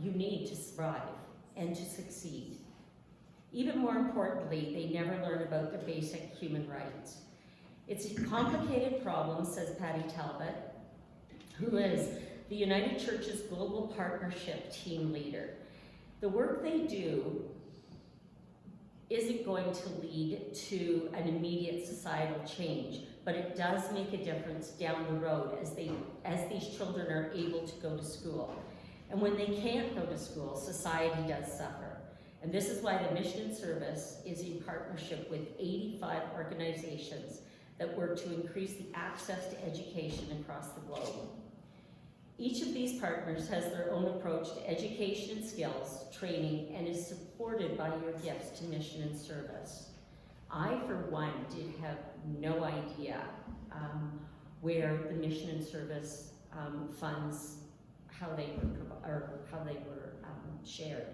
you need to survive and to succeed. Even more importantly, they never learn about their basic human rights. It's a complicated problem, says Patty Talbot, who is the United Church's Global Partnership team leader. The work they do isn't going to lead to an immediate societal change, but it does make a difference down the road as these children are able to go to school. And when they can't go to school, society does suffer. And this is why the Mission and Service is in partnership with 85 organizations that work to increase the access to education across the globe. Each of these partners has their own approach to education and skills, training, and is supported by your gifts to Mission and Service. I, for one, did have no idea where the Mission and Service funds, how they were shared.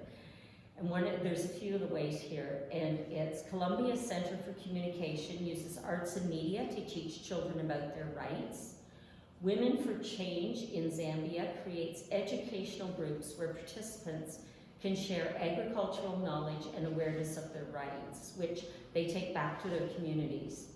And there's a few of the ways here, and it's Columbia Center for Communication uses arts and media to teach children about their rights. Women for Change in Zambia creates educational groups where participants can share agricultural knowledge and awareness of their rights, which they take back to their communities.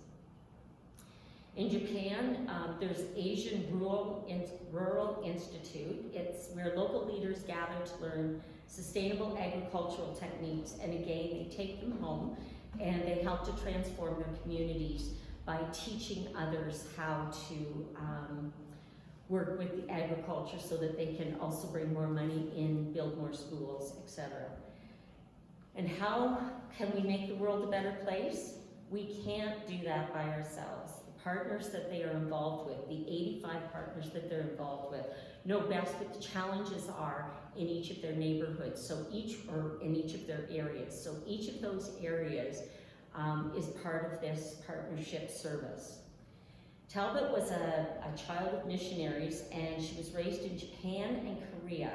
In Japan, there's Asian Rural Institute. It's where local leaders gather to learn sustainable agricultural techniques, and again, they take them home and they help to transform their communities by teaching others how to work with the agriculture so that they can also bring more money in, build more schools, etc. And how can we make the world a better place? We can't do that by ourselves. The partners that they are involved with, the 85 partners that they're involved with, know best what the challenges are in each of their neighborhoods, or in each of their areas. So each of those areas is part of this partnership service. Talbot was a child of missionaries, and she was raised in Japan and Korea.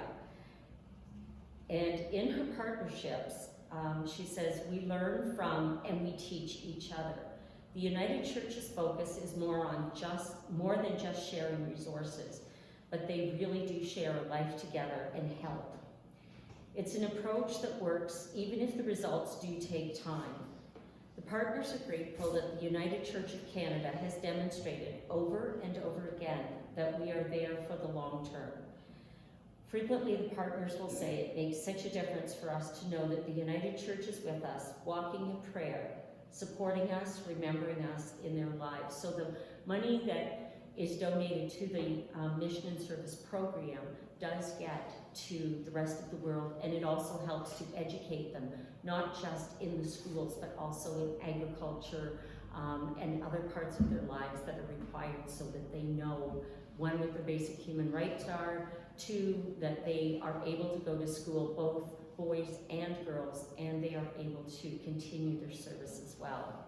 And in her partnerships, she says, we learn from and we teach each other. The United Church's focus is more than just sharing resources, but they really do share a life together and help. It's an approach that works even if the results do take time. The partners are grateful that the United Church of Canada has demonstrated over and over again that we are there for the long term. Frequently, the partners will say it makes such a difference for us to know that the United Church is with us, walking in prayer, supporting us, remembering us in their lives. So the money that is donated to the Mission and Service Program does get to the rest of the world, and it also helps to educate them, not just in the schools, but also in agriculture and other parts of their lives that are required so that they know, one, what their basic human rights are, two, that they are able to go to school, both boys and girls, and they are able to continue their service as well.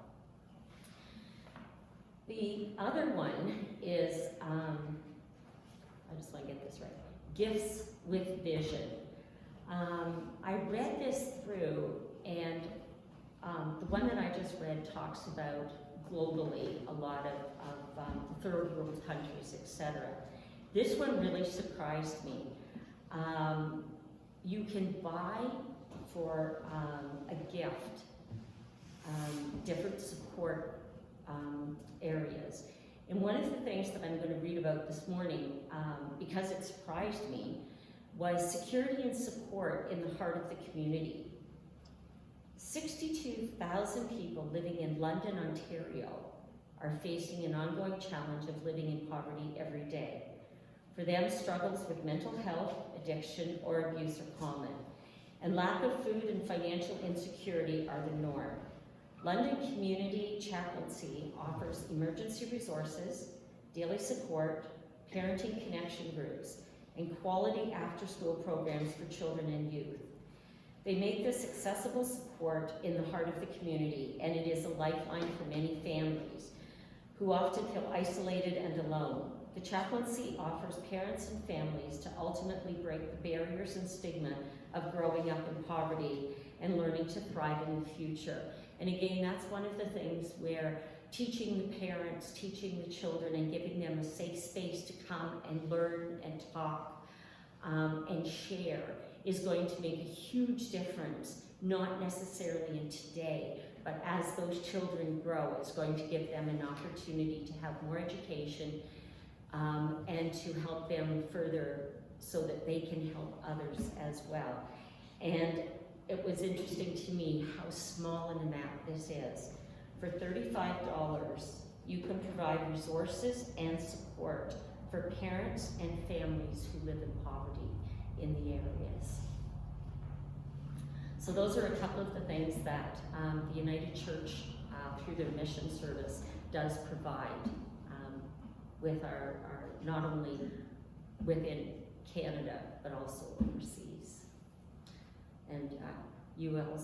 The other one is, I just want to get this right, Gifts with Vision. I read this through, and the one that I just read talks about globally a lot of third world countries, etc. This one really surprised me. You can buy for a gift different support areas. And one of the things that I'm going to read about this morning, because it surprised me, was security and support in the heart of the community. 62,000 people living in London, Ontario are facing an ongoing challenge of living in poverty every day. For them, struggles with mental health, addiction, or abuse are common, and lack of food and financial insecurity are the norm. London Community Chaplaincy offers emergency resources, daily support, parenting connection groups, and quality after-school programs for children and youth. They make this accessible support in the heart of the community, and it is a lifeline for many families who often feel isolated and alone. The chaplaincy offers parents and families to ultimately break the barriers and stigma of growing up in poverty and learning to thrive in the future. And again, that's one of the things where teaching the parents, teaching the children, and giving them a safe space to come and learn and talk and share is going to make a huge difference, not necessarily in today, but as those children grow, it's going to give them an opportunity to have more education and to help them further so that they can help others as well. And it was interesting to me how small an amount this is. For $35, you can provide resources and support for parents and families who live in poverty in the areas. So those are a couple of the things that the United Church, through their mission service, does provide with our not only within Canada, but also overseas. And you will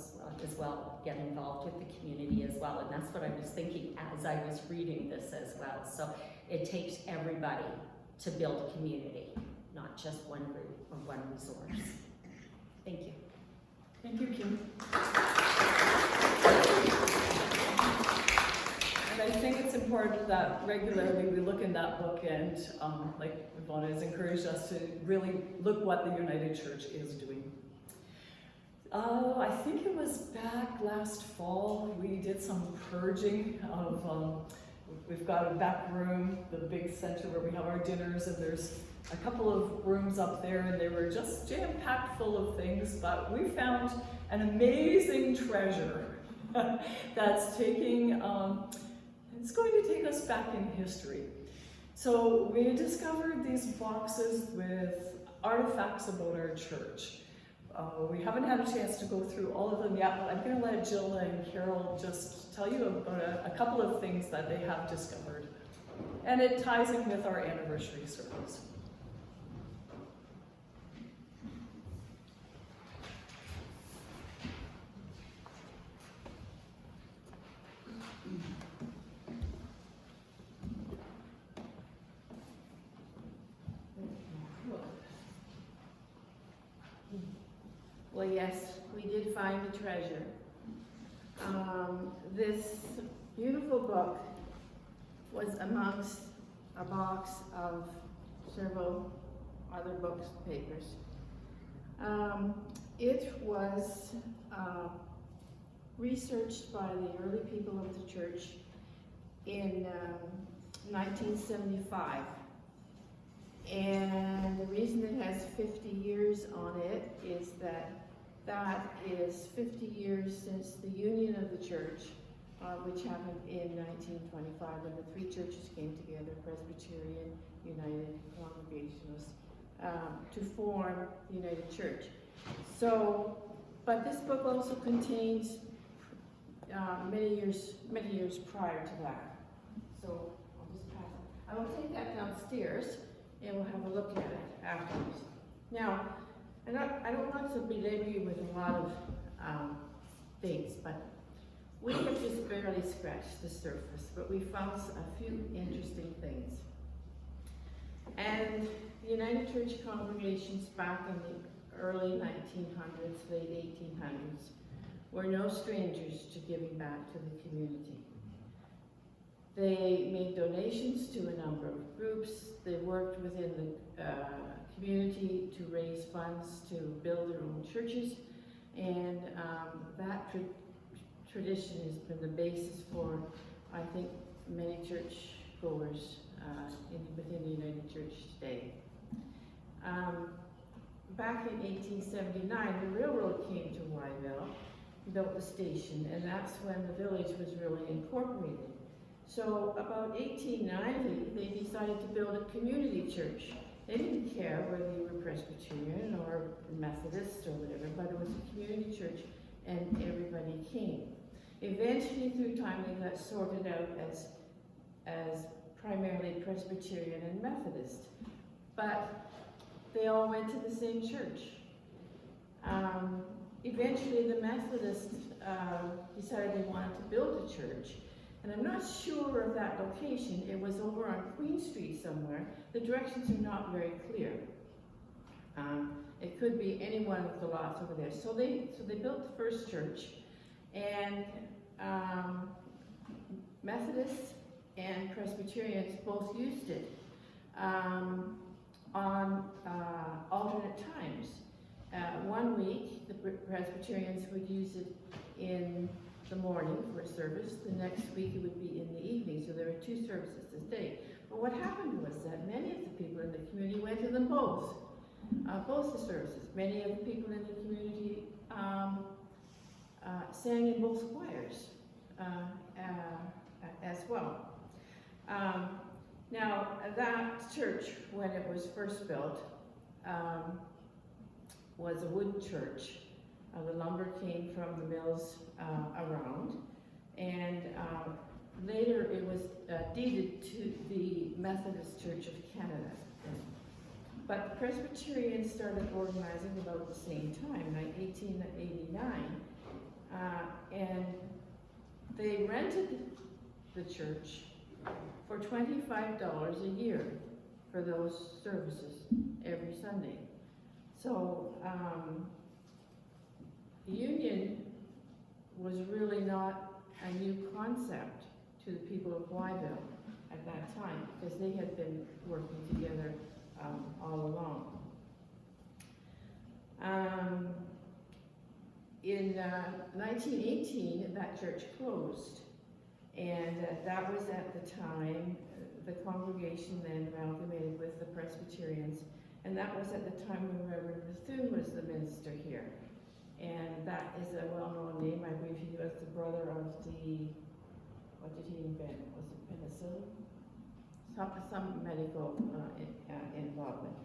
as well get involved with the community as well. And that's what I was thinking as I was reading this as well. So it takes everybody to build a community, not just one group or one resource. Thank you. Thank you, Kim. And I think it's important that regularly we look in that book and, like Ivana has encouraged us to really look what the United Church is doing. I think it was back last fall, we did some purging of We've got a back room, the big center where we have our dinners, and there's a couple of rooms up there, and they were just jam-packed full of things, but we found an amazing treasure that's it's going to take us back in history. So we discovered these boxes with artifacts about our church. We haven't had a chance to go through all of them yet, but I'm going to let Jill and Carol just tell you about a couple of things that they have discovered. And it ties in with our anniversary service. Well, yes, we did find the treasure. This beautiful book was amongst a box of several other books, papers. It was researched by the early people of the church in 1975. And the reason it has 50 years on it is that is 50 years since the union of the church, which happened in 1925 when the three churches came together, Presbyterian, United, Congregationalist, to form the United Church. So, but this book also contains many years prior to that. So I'll just pass it. I will take that downstairs and we'll have a look at it afterwards. Now, I don't want to belabor you with a lot of dates, but we have just barely scratched the surface, but we found a few interesting things. And the United Church congregations back in the early 1900s, late 1800s, were no strangers to giving back to the community. They made donations to a number of groups. They worked within the community to raise funds to build their own churches, and that tradition has been the basis for, I think, many church goers within the United Church today. Back in 1879, the railroad came to Wyville, built the station, and that's when the village was really incorporated. So about 1890, they decided to build a community church. They didn't care whether you were Presbyterian or Methodist or whatever, but it was a community church and everybody came. Eventually, through time, they got sorted out as primarily Presbyterian and Methodist, but they all went to the same church. Eventually, the Methodists decided they wanted to build a church, and I'm not sure of that location. It was over on Queen Street somewhere. The directions are not very clear. It could be any one of the lots over there. So they built the first church, and Methodists and Presbyterians both used it on alternate times. One week, the Presbyterians would use it in the morning for a service. The next week it would be in the evening, so there were two services this day. But what happened was that many of the people in the community went to them both the services. Many of the people in the community sang in both choirs as well. Now, that church, when it was first built, was a wooden church. The lumber came from the mills around, and later it was deeded to the Methodist Church of Canada. But Presbyterians started organizing about the same time, like 1889, and they rented the church for $25 a year for those services every Sunday. So the union was really not a new concept to the people of Wyville at that time, because they had been working together all along. In 1918, that church closed, And that was at the time, the congregation then amalgamated with the Presbyterians. And that was at the time when Reverend Bethune was the minister here. And that is a well-known name. I believe he was the brother of the, what did he invent? Was it penicillin? Some medical involvement.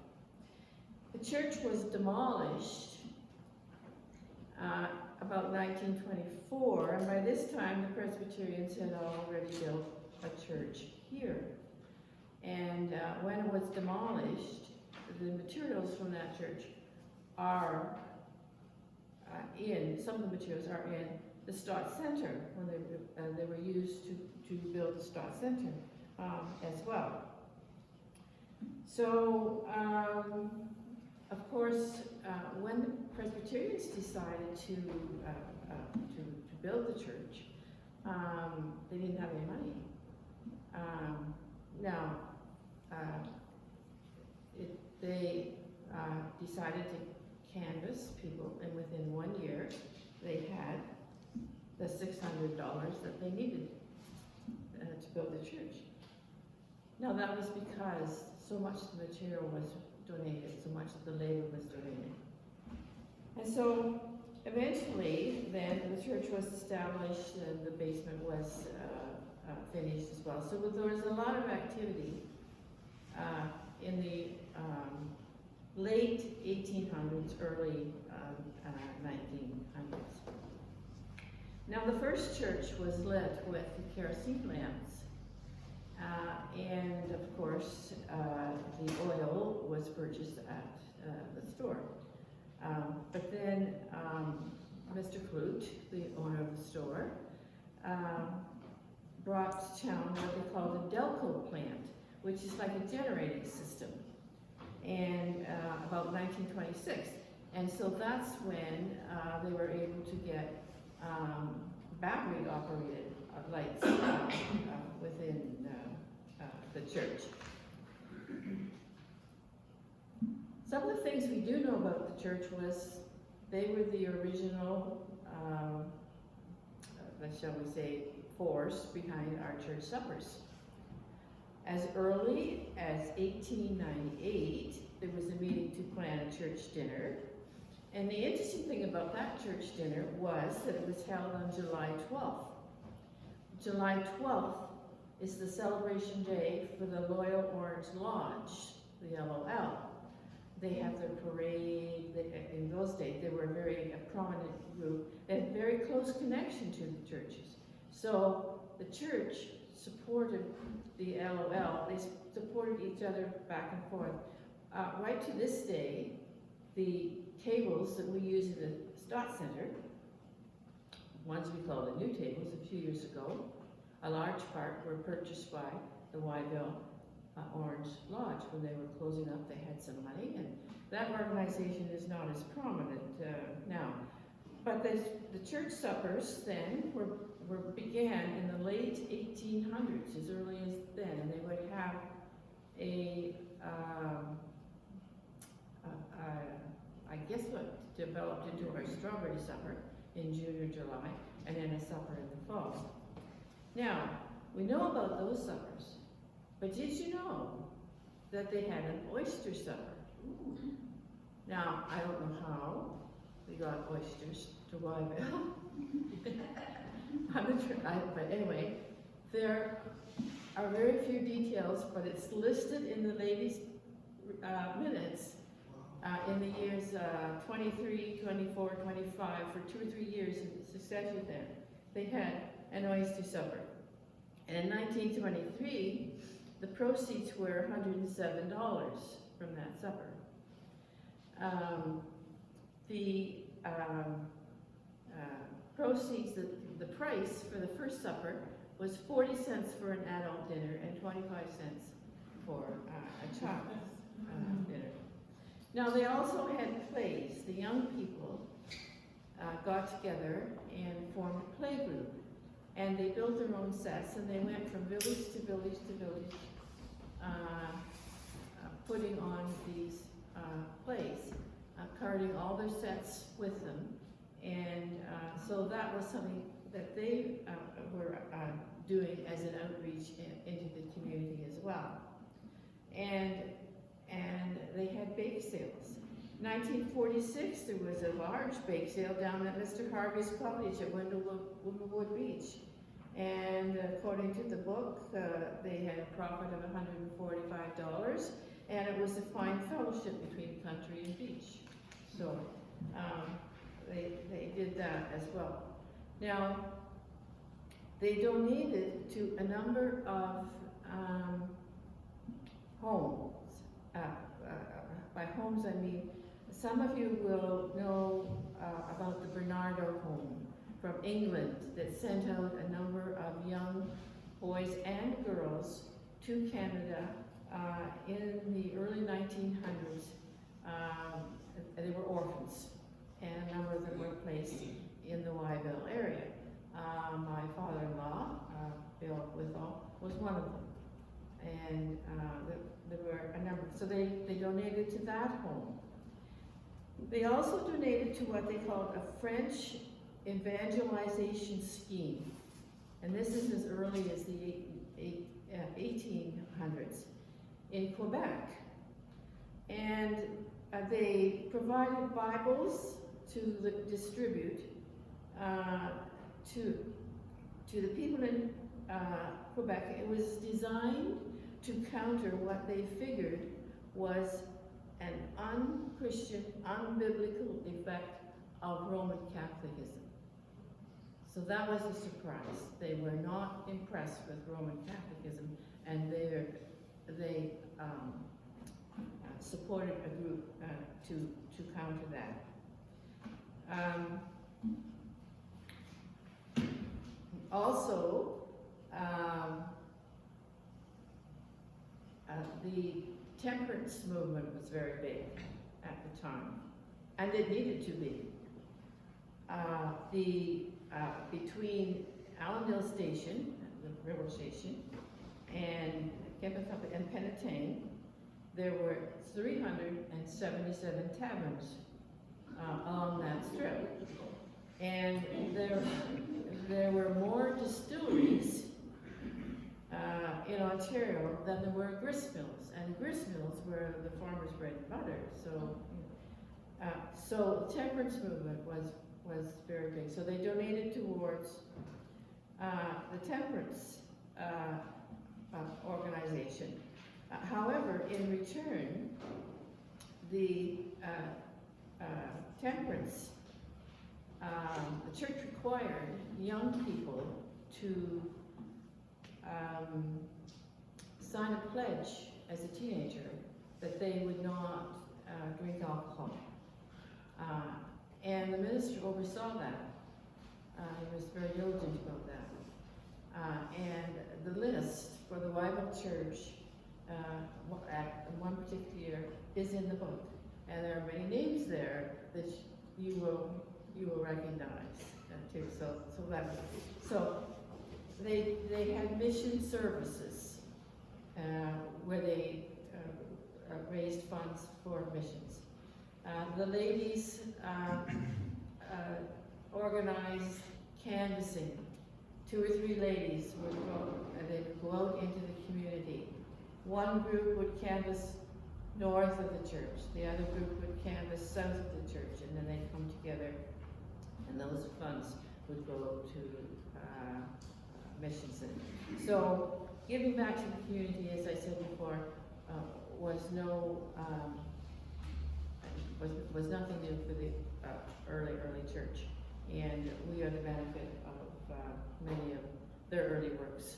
The church was demolished about 1924, and by this time the Presbyterians had already built a church here. And when it was demolished, the materials from that church are some of the materials are in the Stott Center, when they were used to build the Stott Center as well. So, of course, when the Presbyterians decided to build the church, they didn't have any money. They decided to canvass people, and within 1 year, they had the $600 that they needed to build the church. Now, that was because so much of the material was donated, so much of the labor was donated. And so, eventually, then, the church was established, and the basement was finished as well. So there was a lot of activity in the late 1800s, early 1900s. Now, the first church was lit with kerosene lamps, and of course, the oil was purchased at the store. But then Mr. Flute, the owner of the store, brought to town what they called a Delco plant, which is like a generating system, and about 1926. And so that's when they were able to get battery-operated lights within the church. Some of the things we do know about the church was they were the original, shall we say, force behind our church suppers. As early as 1898, there was a meeting to plan a church dinner. And the interesting thing about that church dinner was that it was held on July 12th. July 12th is the celebration day for the Loyal Orange Lodge, the LOL. They have their parade. In those days, they were a very prominent group. They had very close connection to the churches. So the church supported the LOL. They supported each other back and forth. Right to this day, the tables that we use in the Stott Center, ones we call the new tables a few years ago, a large part were purchased by the Wyville Orange Lodge. When they were closing up, they had some money, and that organization is not as prominent now. But the church suppers then began in the late 1800s, as early as then, and they would have I guess what developed into our strawberry supper in June or July, and then a supper in the fall. Now, we know about those suppers, but did you know that they had an oyster supper? Now, I don't know how we got oysters to Wyville. But anyway, there are very few details, but it's listed in the ladies' minutes in the years 23, 24, 25, for 2 or 3 years in succession then. They had an oyster supper. And in 1923, the proceeds were $107 from that supper. The proceeds, the price for the first supper was 40 cents for an adult dinner and 25 cents for a child dinner. Now, they also had plays. The young people got together and formed a play group, and they built their own sets, and they went from village to village to village, putting on these plays, carting all their sets with them, and so that was something that they were doing as an outreach into the community as well. And they had bake sales. 1946, there was a large bake sale down at Mr. Harvey's cottage at Windlewood Beach. And according to the book, they had a profit of $145, and it was a fine fellowship between country and beach. So they did that as well. Now, they donated to a number of homes. By homes, I mean, some of you will know about the Bernardo Home from England that sent out a number of young boys and girls to Canada in the early 1900s. They were orphans, and a number of them were placed in the Wyville area. My father-in-law, Bill Withall, was one of them. And there were a number, so they donated to that home. They also donated to what they called a French evangelization scheme. And this is as early as the 1800s in Quebec. And they provided Bibles to distribute to the people in Quebec. It was designed to counter what they figured was an un-Christian, unbiblical effect of Roman Catholicism. So that was a surprise. They were not impressed with Roman Catholicism, and they supported a group to counter that. Also, the temperance movement was very big at the time, and it needed to be. Between Allendale Station, the railroad station, and Kempinthop and Penetang, there were 377 taverns along that strip. And there were more distilleries in Ontario than there were grist mills, and grist mills were the farmers' bread and butter. So the temperance movement was very big. So they donated towards the temperance organization. However, in return, the temperance, the church required young people to sign a pledge as a teenager that they would not drink alcohol. And the minister oversaw that. He was very diligent about that. And the list for the Wyville Church at one particular year is in the book. And there are many names there that you will recognize too. So they had mission services where they raised funds for missions. The ladies organized canvassing. 2 or 3 ladies would go out into the community. One group would canvass north of the church, the other group would canvass south of the church, and then they'd come together, and those funds would go to missions. So giving back to the community, as I said before, was nothing new for the early church, and we are the benefit of many of their early works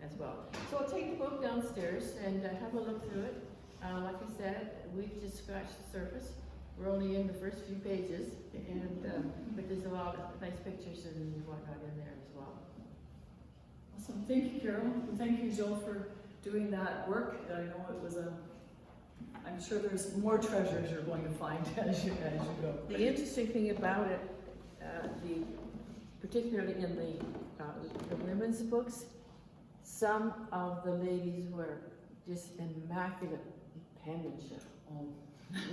as well. So I'll take the book downstairs and have a look through it. Like I said, we've just scratched the surface. We're only in the first few pages, but there's a lot of nice pictures and whatnot in there as well. Awesome. Thank you, Carol. And thank you, Jill, for doing that work. I know it was I'm sure there's more treasures you're going to find as you go. The interesting thing about it, particularly in the women's books, some of the ladies were just immaculate penmanship,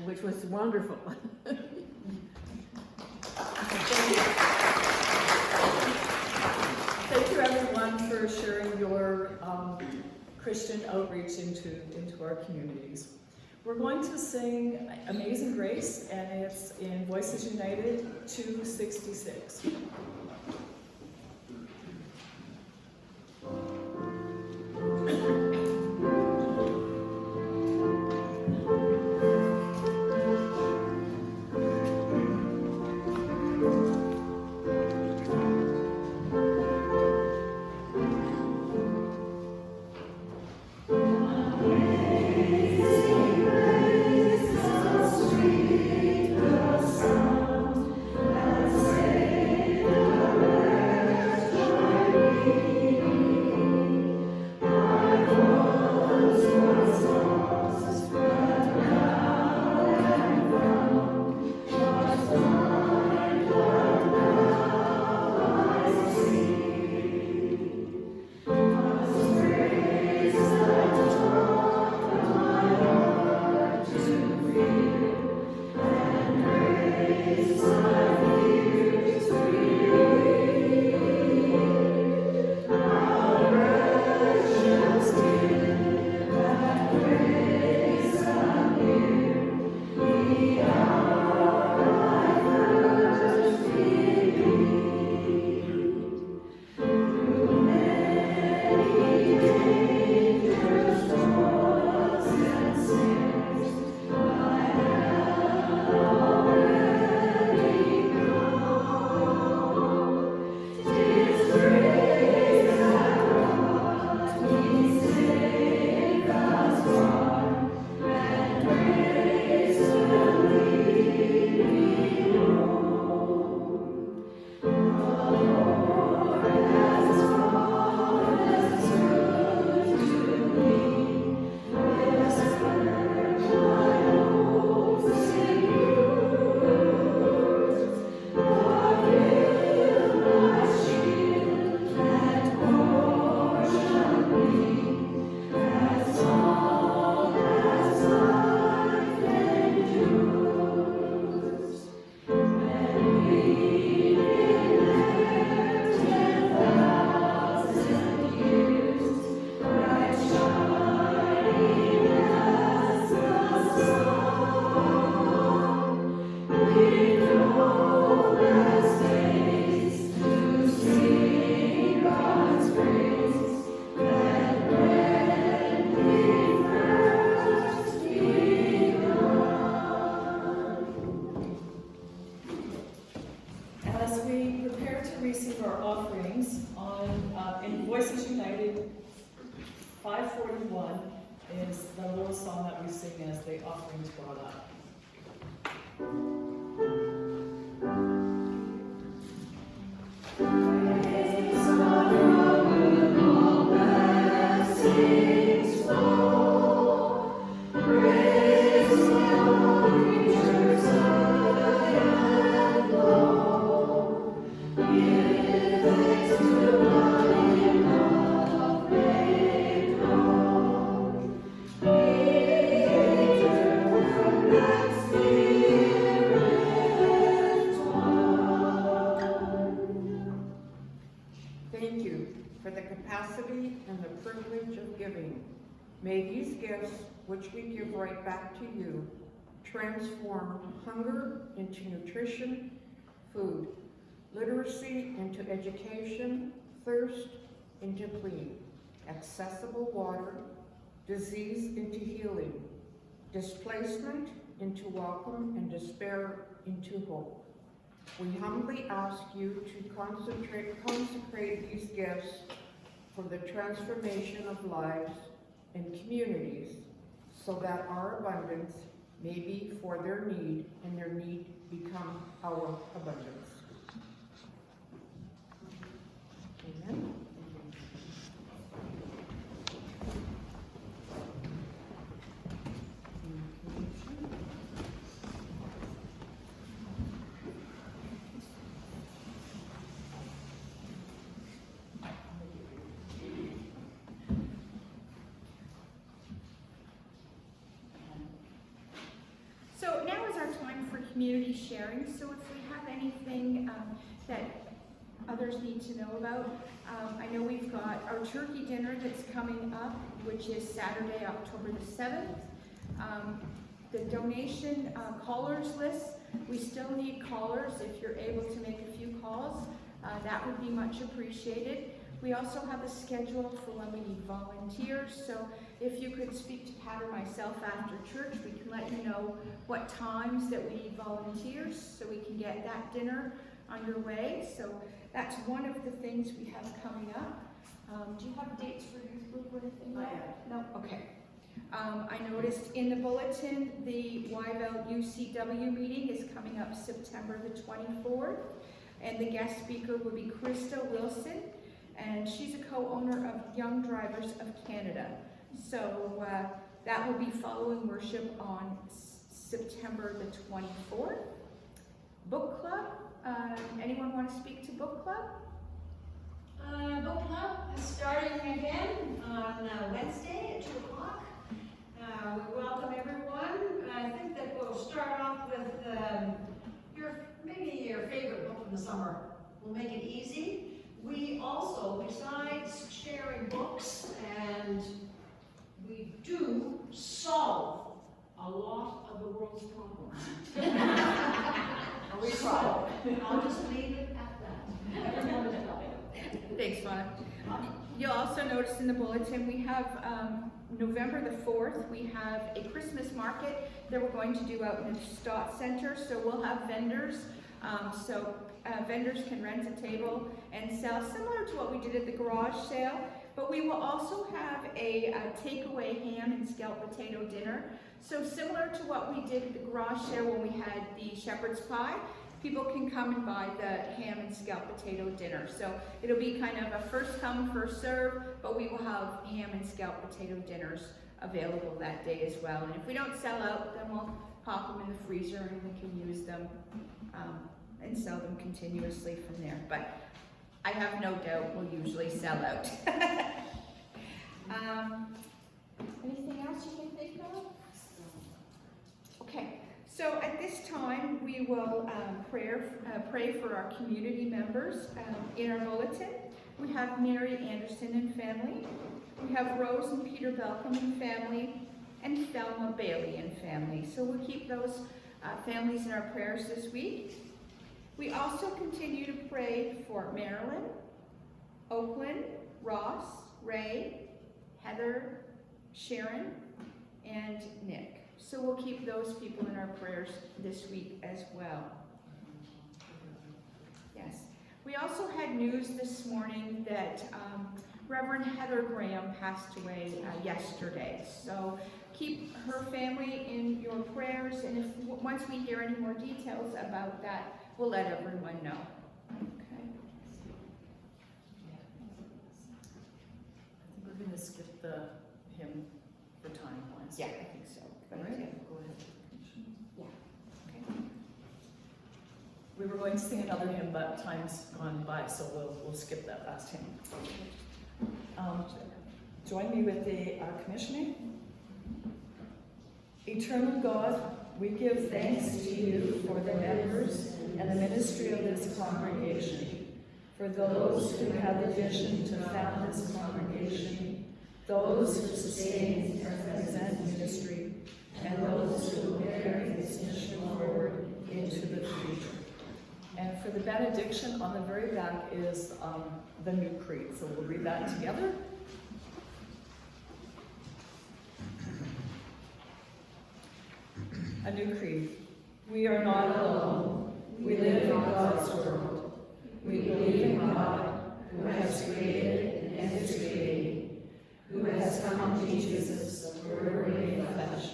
which was wonderful. Thank you everyone for Christian outreach into our communities. We're going to sing Amazing Grace, and it's in Voices United 266. As we prepare to receive our offerings in Voices United 541 is the little song that we sing as the offerings brought up. Thank you for the capacity and the privilege of giving. May these gifts, which we give right back to you, transform hunger into nutrition, food, literacy into education, thirst into clean, accessible water, disease into healing, displacement into welcome, and despair into hope. We humbly ask you to consecrate these gifts for the transformation of lives and communities, so that our abundance may be for their need, and their need become our abundance. Amen. So now is our time for community sharing. So if we have anything that others need to know about. I know we've got our turkey dinner that's coming up, which is Saturday, October the 7th. The donation callers list, we still need callers. If you're able to make a few calls, that would be much appreciated. We also have a schedule for when we need volunteers, so if you could speak to Pat or myself after church, we can let you know what times that we need volunteers so we can get that dinner underway. So that's one of the things we have coming up. Do you have dates for youth group or anything? Not yet. No? Okay. I noticed in the bulletin the Wyville UCW meeting is coming up September the 24th, and the guest speaker will be Krista Wilson, and she's a co-owner of Young Drivers of Canada. So that will be following worship on September the 24th. Book club, anyone want to speak to book club? Book club is starting again on Wednesday at 2 o'clock. We welcome everyone. I think that we'll start off with maybe your favorite book of the summer. We'll make it easy. We also, besides sharing books, and we do solve a lot of the world's problems. We try. I'll just leave it at that. Everyone is welcome. Thanks, Fauna. You'll also notice in the bulletin we have November the 4th, we have a Christmas market that we're going to do out in the Stott Center. So we'll have vendors. Vendors can rent a table and sell, similar to what we did at the garage sale. But we will also have a takeaway ham and scalloped potato dinner. So similar to what we did at the garage sale when we had the shepherd's pie, people can come and buy the ham and scalloped potato dinner. So it'll be kind of a first come, first serve, but we will have ham and scalloped potato dinners available that day as well. And if we don't sell out, then we'll pop them in the freezer and we can use them and sell them continuously from there. But I have no doubt we'll usually sell out. Anything else you can think of? Okay, so at this time we will pray for our community members. In our bulletin, we have Mary Anderson and family. We have Rose and Peter Belcom and family, and Thelma Bailey and family. So we'll keep those families in our prayers this week. We also continue to pray for Marilyn, Oakland, Ross, Ray, Heather, Sharon, and Nick. So we'll keep those people in our prayers this week as well. Yes. We also had news this morning that Reverend Heather Graham passed away yesterday. So keep her family in your prayers, and if once we hear any more details about that, we'll let everyone know. Okay. I think we're going to skip the hymn for time-wise. Yeah, I think so. All right, go ahead. Yeah. Okay. We were going to sing another hymn, but time's gone by, so we'll skip that last hymn. Join me with the commissioning. Eternal God, we give thanks to you for the members and the ministry of this congregation, for those who had the vision to found this congregation, those who sustain and represent ministry, and those who will carry this mission forward into the future. And for the benediction, on the very back is the new creed, so we'll read that together. A new creed. We are not alone. We live in God's world. We believe in God, who has created and is creating, who has come to Jesus, the Word made flesh,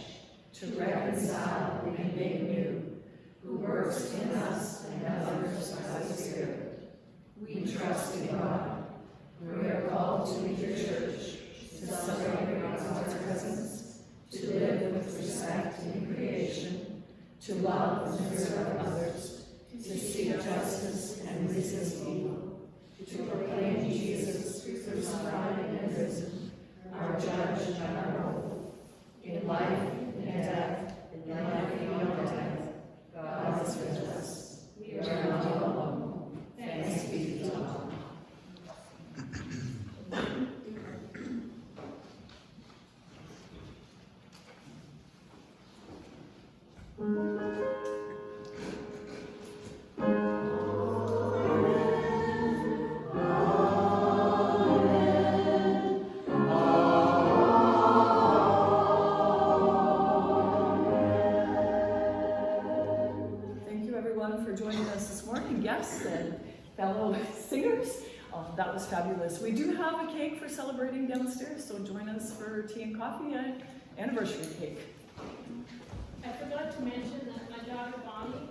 to reconcile and make new, who works in us and others by the Spirit. We trust in God. We are called to be the church, to celebrate God's presence, to live with respect in creation, to love and serve others, to seek justice and resist evil, to proclaim Jesus crucified and risen, our judge and our hope. In life and death, in life beyond death, God is with us. We are not alone. Thanks be to God. fellow singers. That was fabulous. We do have a cake for celebrating downstairs, so join us for tea and coffee and anniversary cake. I forgot to mention that my daughter Bonnie